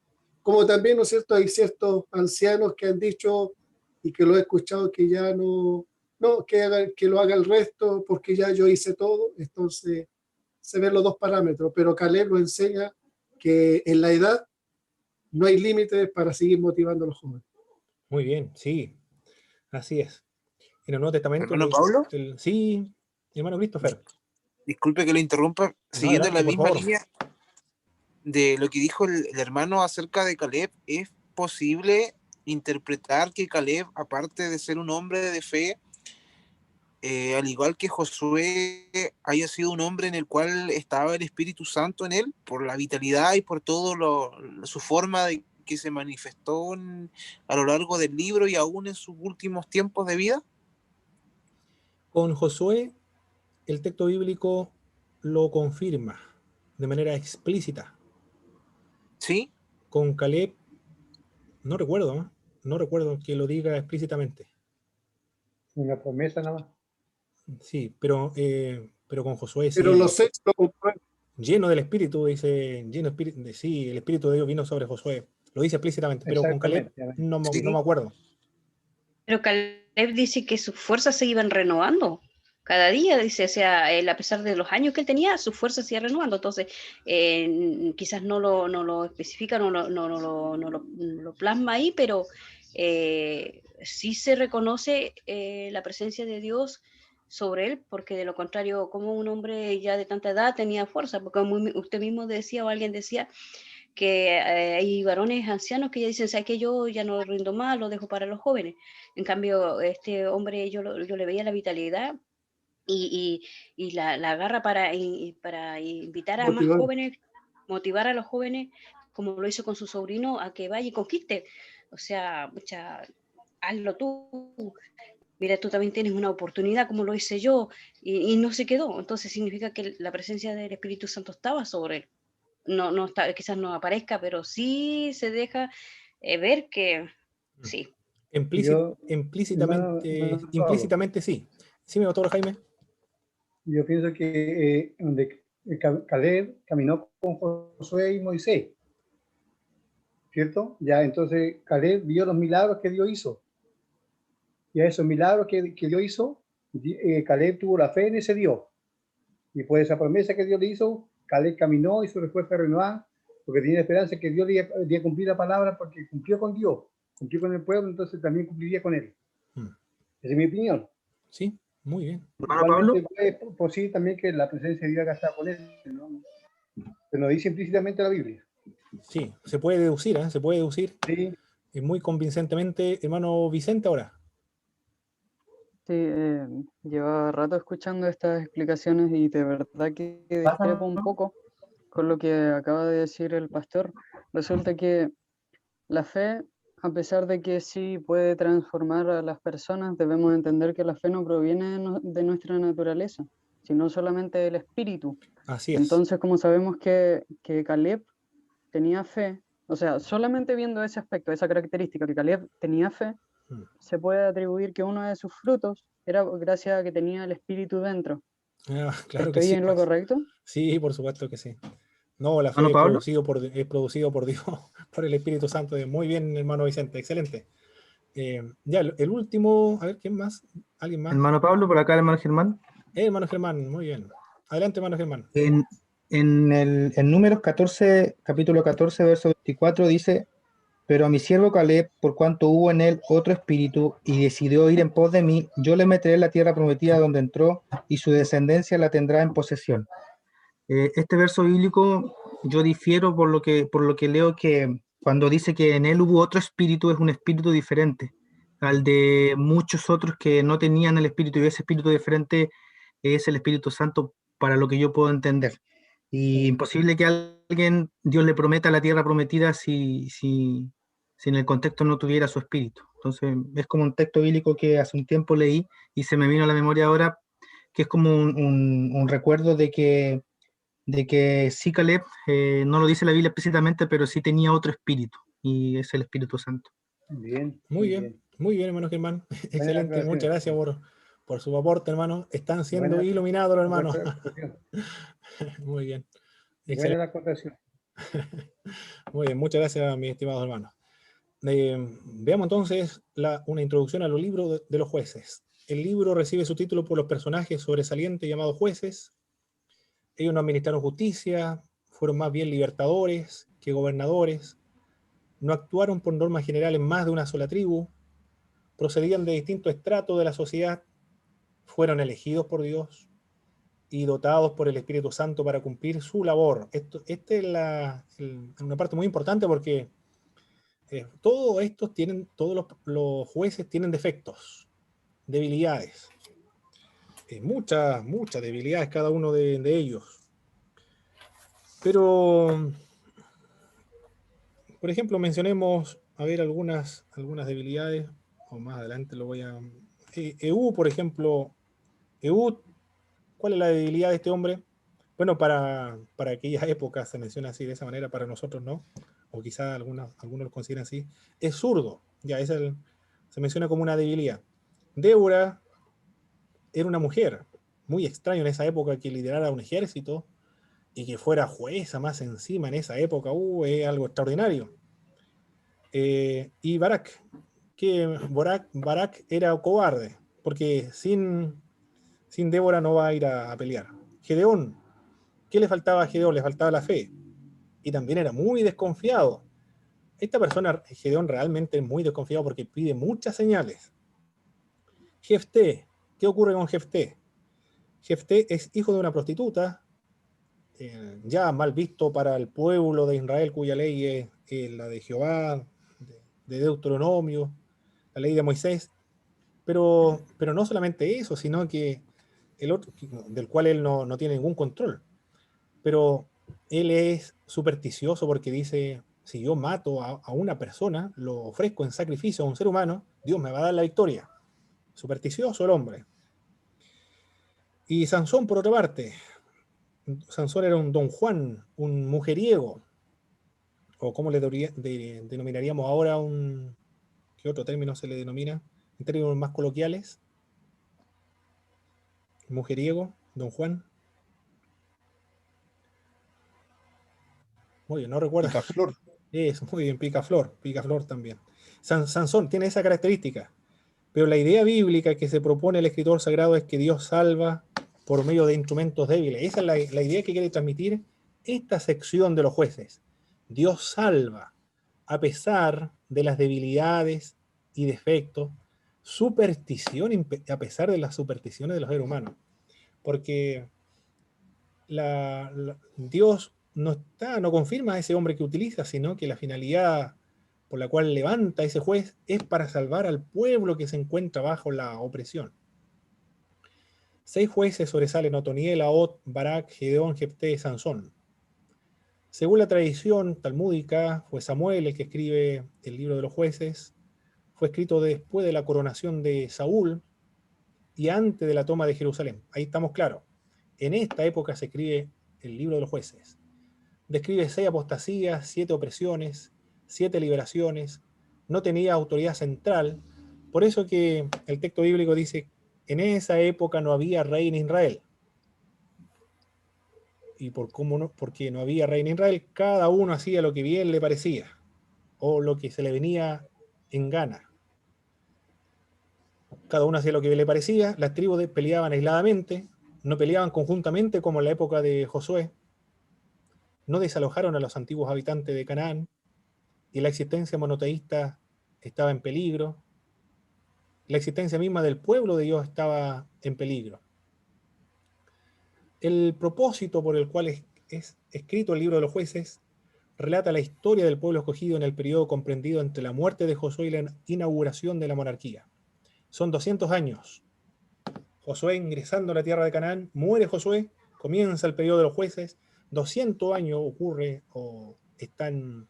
como también, ¿no es cierto?, hay ciertos ancianos que han dicho, y que lo he escuchado, que ya no, que lo haga el resto porque ya yo hice todo. Entonces se ven los dos parámetros, pero Caleb lo enseña que en la edad no hay límites para seguir motivando a los jóvenes. Muy bien, sí, así es. En el Nuevo Testamento... ¿Hermano Pablo? Sí, hermano Christopher. Disculpe que lo interrumpa, No, siguiendo adelante, la por misma favor. línea de lo que dijo el hermano acerca de Caleb, ¿es posible interpretar que Caleb, aparte de ser un hombre de fe, al igual que Josué, haya sido un hombre en el cual estaba el Espíritu Santo en él, por la vitalidad y por todo su forma de que se manifestó a lo largo del libro y aún en sus últimos tiempos de vida? Con Josué, el texto bíblico lo confirma de manera explícita. ¿Sí? Con Caleb, no recuerdo que lo diga explícitamente. Una promesa nada más. Sí, pero con Josué Pero sí. los seis lo comprueban. Lleno del Espíritu, dice, sí, el Espíritu de Dios vino sobre Josué. Lo dice explícitamente, pero con Caleb no me acuerdo. Pero Caleb dice que sus fuerzas se iban renovando. Cada día, dice, o sea, él, a pesar de los años que él tenía, sus fuerzas se iban renovando. Entonces, quizás no lo especifica, no lo plasma ahí, pero sí se reconoce la presencia de Dios sobre él, porque de lo contrario, como un hombre ya de tanta edad tenía fuerza, porque como usted mismo decía o alguien decía que hay varones ancianos que ya dicen, ¿sabes qué? Yo ya no rindo más, lo dejo para los jóvenes. En cambio, este hombre yo le veía la vitalidad y la garra para invitar a más jóvenes, motivar a los jóvenes, como lo hizo con su sobrino, a que vaya y conquiste. O sea, hazlo tú. Mira, tú también tienes una oportunidad como lo hice yo, y no se quedó. Entonces significa que la presencia del Espíritu Santo estaba sobre él. No está, quizás no aparezca, pero sí se deja ver que sí. Implícitamente sí. ¿Sí, mi doctor Jaime? Yo pienso que donde Caleb caminó con Josué y Moisés, ¿cierto? Ya, entonces Caleb vio los milagros que Dios hizo. Y a esos milagros que Dios hizo, Caleb tuvo la fe en ese Dios. Y por esa promesa que Dios le hizo, Caleb caminó y su respuesta renovada, porque tenía esperanza que Dios le iba a cumplir la palabra, porque cumplió con Dios, cumplió con el pueblo, entonces también cumpliría con él. Esa es mi opinión. Sí, muy bien. Igualmente es posible también que la presencia de Dios haya estado con él, ¿no? Pero nos dice implícitamente la Biblia. Sí, se puede deducir, ¿eh? Se puede deducir. Sí. Muy convincentemente, hermano Vicente, ahora. Sí, llevaba rato escuchando estas explicaciones y de verdad que discrepo un poco con lo que acaba de decir el pastor. Resulta que la fe, a pesar de que sí puede transformar a las personas, debemos entender que la fe no proviene de nuestra naturaleza, sino solamente del espíritu. Así es. Entonces, como sabemos que Caleb tenía fe, o sea, solamente viendo ese aspecto, esa característica, que Caleb tenía fe, se puede atribuir que uno de sus frutos era gracias a que tenía el espíritu dentro. Claro ¿Estoy en lo correcto? Sí, por supuesto que sí. No, la fe es producido por Dios, por el Espíritu Santo. Muy bien, hermano Vicente, excelente. Ya, el último, a ver, ¿quién más? ¿Alguien más? Hermano Pablo, por acá el hermano Germán. Hermano Germán, muy bien. Adelante, hermano Germán. En Números 14, capítulo 14, verso 24, dice: pero a mi siervo Caleb, por cuanto hubo en él otro espíritu, y decidió ir en pos de mí, yo le meteré en la tierra prometida donde entró, y su descendencia la tendrá en posesión. Este verso bíblico, yo difiero por lo que leo, que cuando dice que en él hubo otro espíritu, es un espíritu diferente al de muchos otros que no tenían el espíritu, y ese espíritu diferente es el Espíritu Santo, para lo que yo puedo entender. Y imposible que a alguien Dios le prometa la tierra prometida si si en el contexto no tuviera su espíritu. Entonces, es como un texto bíblico que hace un tiempo leí y se me vino a la memoria ahora, que es como un recuerdo de que sí, Caleb, no lo dice la Biblia explícitamente, pero sí tenía otro espíritu, y es el Espíritu Santo. Bien, Muy bien, hermano Germán. Excelente, muchas gracias por su aporte, hermano. Están siendo Buena- iluminados, hermano. buena acotación. Muy bien. Buena la acotación. Muy bien, muchas gracias, mi estimado hermano. Veamos entonces una introducción a los libros de los jueces. El libro recibe su título por los personajes sobresalientes llamados jueces. Ellos no administraron justicia, fueron más bien libertadores que gobernadores, no actuaron por normas generales más de una sola tribu, procedían de distintos estratos de la sociedad, fueron elegidos por Dios y dotados por el Espíritu Santo para cumplir su labor. Esta es una parte muy importante porque todos los jueces tienen defectos, debilidades, muchas debilidades cada uno de ellos. Pero, por ejemplo, mencionemos, a ver, algunas debilidades, o más adelante lo voy a... Ehud, por ejemplo, Ehud, ¿cuál es la debilidad de este hombre? Bueno, para aquellas épocas se menciona así de esa manera, para nosotros no, o quizá algunos lo consideran así. Es zurdo, ya se menciona como una debilidad. Débora era una mujer, muy extraño en esa época que liderara un ejército y que fuera jueza más encima en esa época, es algo extraordinario. Y Barak era cobarde, porque sin Débora no va a ir a pelear. Gedeón, ¿qué le faltaba a Gedeón? Le faltaba la fe. Y también era muy desconfiado. Esta persona, Gedeón, realmente es muy desconfiado porque pide muchas señales. Jefté, ¿qué ocurre con Jefté? Jefté es hijo de una prostituta, ya mal visto para el pueblo de Israel, cuya ley es la de Jehová, de Deuteronomio, la ley de Moisés. Pero no solamente eso, sino que el otro, del cual él no tiene ningún control. Pero él es supersticioso porque dice, si yo mato a una persona, lo ofrezco en sacrificio a un ser humano, Dios me va a dar la victoria. Supersticioso el hombre. Y Sansón, por otra parte, Sansón era un don Juan, un mujeriego, o cómo le denominaríamos ahora ¿qué otro término se le denomina? En términos más coloquiales. Mujeriego, don Juan. Muy bien, no recuerdo. Picaflor. Eso, muy bien, picaflor también. Sansón tiene esa característica, pero la idea bíblica que se propone el escritor sagrado es que Dios salva por medio de instrumentos débiles. Esa es la idea que quiere transmitir esta sección de los jueces. Dios salva a pesar de las debilidades y defectos, superstición a pesar de las supersticiones de los seres humanos. Porque Dios no confirma a ese hombre que utiliza, sino que la finalidad por la cual levanta ese juez es para salvar al pueblo que se encuentra bajo la opresión. 6 jueces sobresalen: Otoniel, Ahot, Barak, Gedeón, Jefté y Sansón. Según la tradición talmúdica, fue Samuel el que escribe el libro de los jueces. Fue escrito después de la coronación de Saúl y antes de la toma de Jerusalén. Ahí estamos claros. En esta época se escribe el libro de los jueces. Describe 6 apostasías, 7 opresiones, 7 liberaciones. No tenía autoridad central. Por eso que el texto bíblico dice, en esa época no había rey en Israel. Y porque no había rey en Israel, cada uno hacía lo que bien le parecía, o lo que se le venía en gana. Cada uno hacía lo que bien le parecía. Las tribus peleaban aisladamente, no peleaban conjuntamente como en la época de Josué. No desalojaron a los antiguos habitantes de Canaán, y la existencia monoteísta estaba en peligro. La existencia misma del pueblo de Dios estaba en peligro. El propósito por el cual es escrito el libro de los jueces relata la historia del pueblo escogido en el periodo comprendido entre la muerte de Josué y la inauguración de la monarquía. Son 200 años. Josué ingresando a la tierra de Canaán, muere Josué, comienza el periodo de los jueces, 200 años ocurre o está en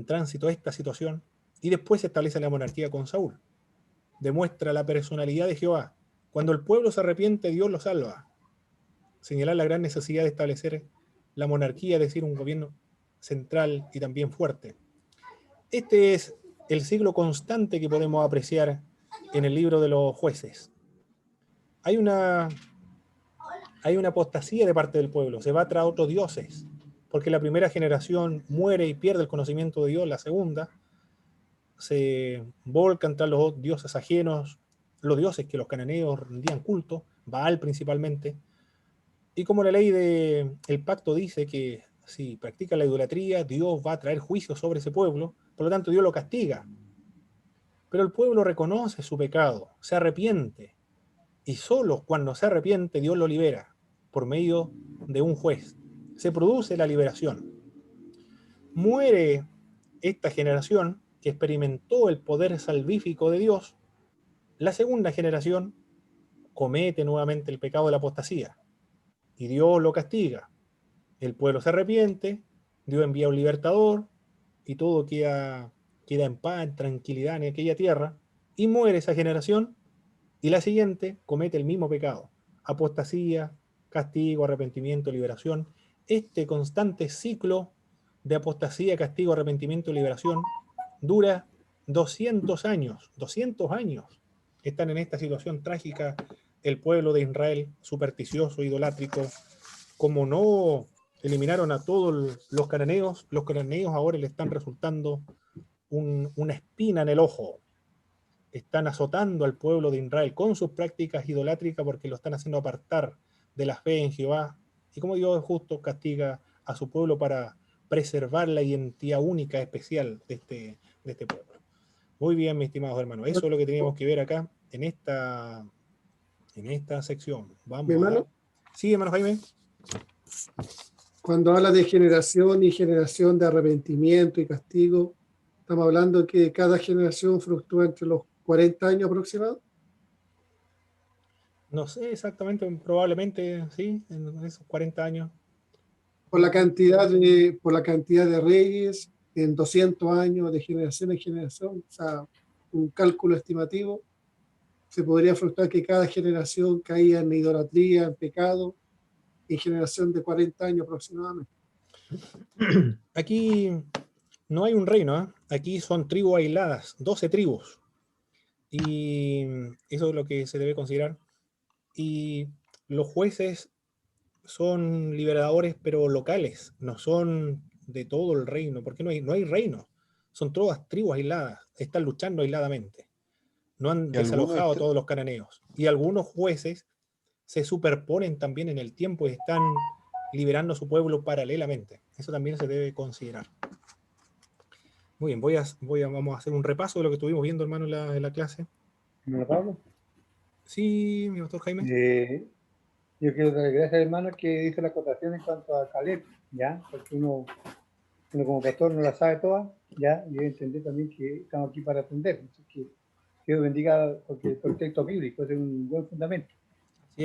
tránsito esta situación, Y después se establece la monarquía con Saúl. Demuestra la personalidad de Jehová. Cuando el pueblo se arrepiente, Dios lo salva. Señalar la gran necesidad de establecer la monarquía, es decir, un gobierno central y también fuerte. Este es el ciclo constante que podemos apreciar en el libro de los jueces. Hay una apostasía de parte del pueblo, se va tras otros dioses, porque la primera generación muere y pierde el conocimiento de Dios, la segunda se volcan tras los dioses ajenos, los dioses que los cananeos rendían culto, Baal principalmente, y como la ley del pacto dice que si practica la idolatría, Dios va a traer juicio sobre ese pueblo, por lo tanto Dios lo castiga. Pero el pueblo reconoce su pecado, se arrepiente, y solo cuando se arrepiente Dios lo libera, por medio de un juez. Se produce la liberación. Muere esta generación que experimentó el poder salvífico de Dios. La segunda generación comete nuevamente el pecado de la apostasía, y Dios lo castiga. El pueblo se arrepiente, Dios envía un libertador, y todo queda en paz, en tranquilidad en aquella tierra, y muere esa generación, y la siguiente comete el mismo pecado. Apostasía, castigo, arrepentimiento, liberación. Este constante ciclo de apostasía, castigo, arrepentimiento y liberación dura 200 años. 200 años están en esta situación trágica el pueblo de Israel, supersticioso, idolátrico. Como no eliminaron a todos los cananeos ahora le están resultando una espina en el ojo. Están azotando al pueblo de Israel con sus prácticas idolátricas porque lo están haciendo apartar de la fe en Jehová. Y como Dios es justo, castiga a su pueblo para preservar la identidad única, especial de este pueblo. Muy bien, mis estimados hermanos. Eso es lo que teníamos que ver acá en esta sección. Vamos, hermano. Sí, hermano Jaime. Cuando habla de generación y generación de arrepentimiento y castigo, estamos hablando que cada generación fluctúa entre los 40 años aproximados. No sé exactamente, probablemente sí, en esos 40 años. Por la cantidad de reyes en 200 años, de generación en generación, o sea, un cálculo estimativo, se podría fluctuar que cada generación caía en idolatría, en pecado, en generación de 40 años aproximadamente. Aquí no hay un reino, ¿eh? Aquí son tribus aisladas, 12 tribus. Y eso es lo que se debe considerar. Y los jueces son liberadores, pero locales, no son de todo el reino, porque no hay reino. Son todas tribus aisladas, están luchando aisladamente. No han desalojado a todos los cananeos. Y algunos jueces se superponen también en el tiempo y están liberando a su pueblo paralelamente. Eso también se debe considerar. Muy bien, vamos a hacer un repaso de lo que estuvimos viendo, hermano, en la clase. ¿Me Pablo? Sí, mi pastor Jaime. Yo quiero darle gracias, hermano, que hizo la acotación en cuanto a Caleb, ¿ya? Porque uno como pastor no la sabe toda, ¿ya? Y yo entendí también que estamos aquí para aprender. Así que Dios bendiga, porque el texto bíblico es un buen fundamento.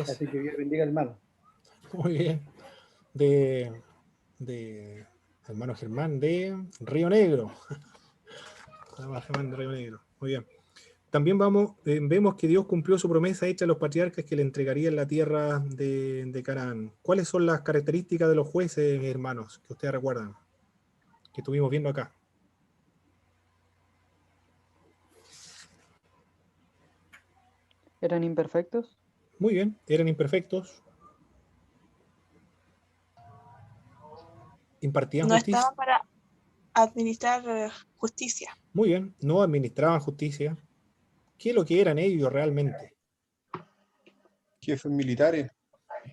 Así que Dios bendiga, hermano. Muy bien. De hermano Germán de Río Negro. Germán de Río Negro. Muy bien. También vemos que Dios cumplió su promesa hecha a los patriarcas que le entregarían la tierra de Canaán. ¿Cuáles son las características de los jueces, hermanos, que ustedes recuerdan? Que estuvimos viendo acá. ¿Eran imperfectos? Muy bien, eran imperfectos. Impartían No justicia. estaban para administrar justicia. Muy bien, no administraban justicia. ¿Qué es lo que eran ellos realmente? Jefes militares.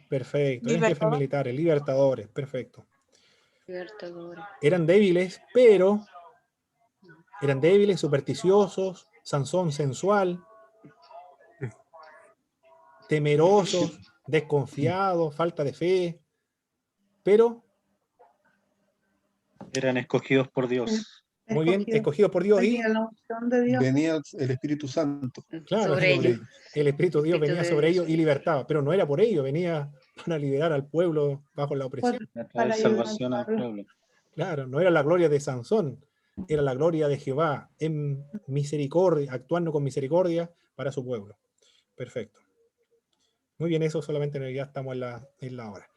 Perfecto, eran jefes militares, libertadores, perfecto. Libertadores. Eran débiles, supersticiosos, Sansón sensual, temerosos, desconfiados, falta de fe, pero eran escogidos por Dios. Muy bien, escogidos por Dios y la unción de Dios. Venía el Espíritu Santo. Claro, el Espíritu de Dios venía sobre ellos y libertaba, pero no era por ello, venía para liberar al pueblo bajo la opresión. Para traer salvación al pueblo. Claro, no era la gloria de Sansón, era la gloria de Jehová en misericordia, actuando con misericordia para su pueblo. Perfecto. Muy bien, eso solamente ya estamos en la hora.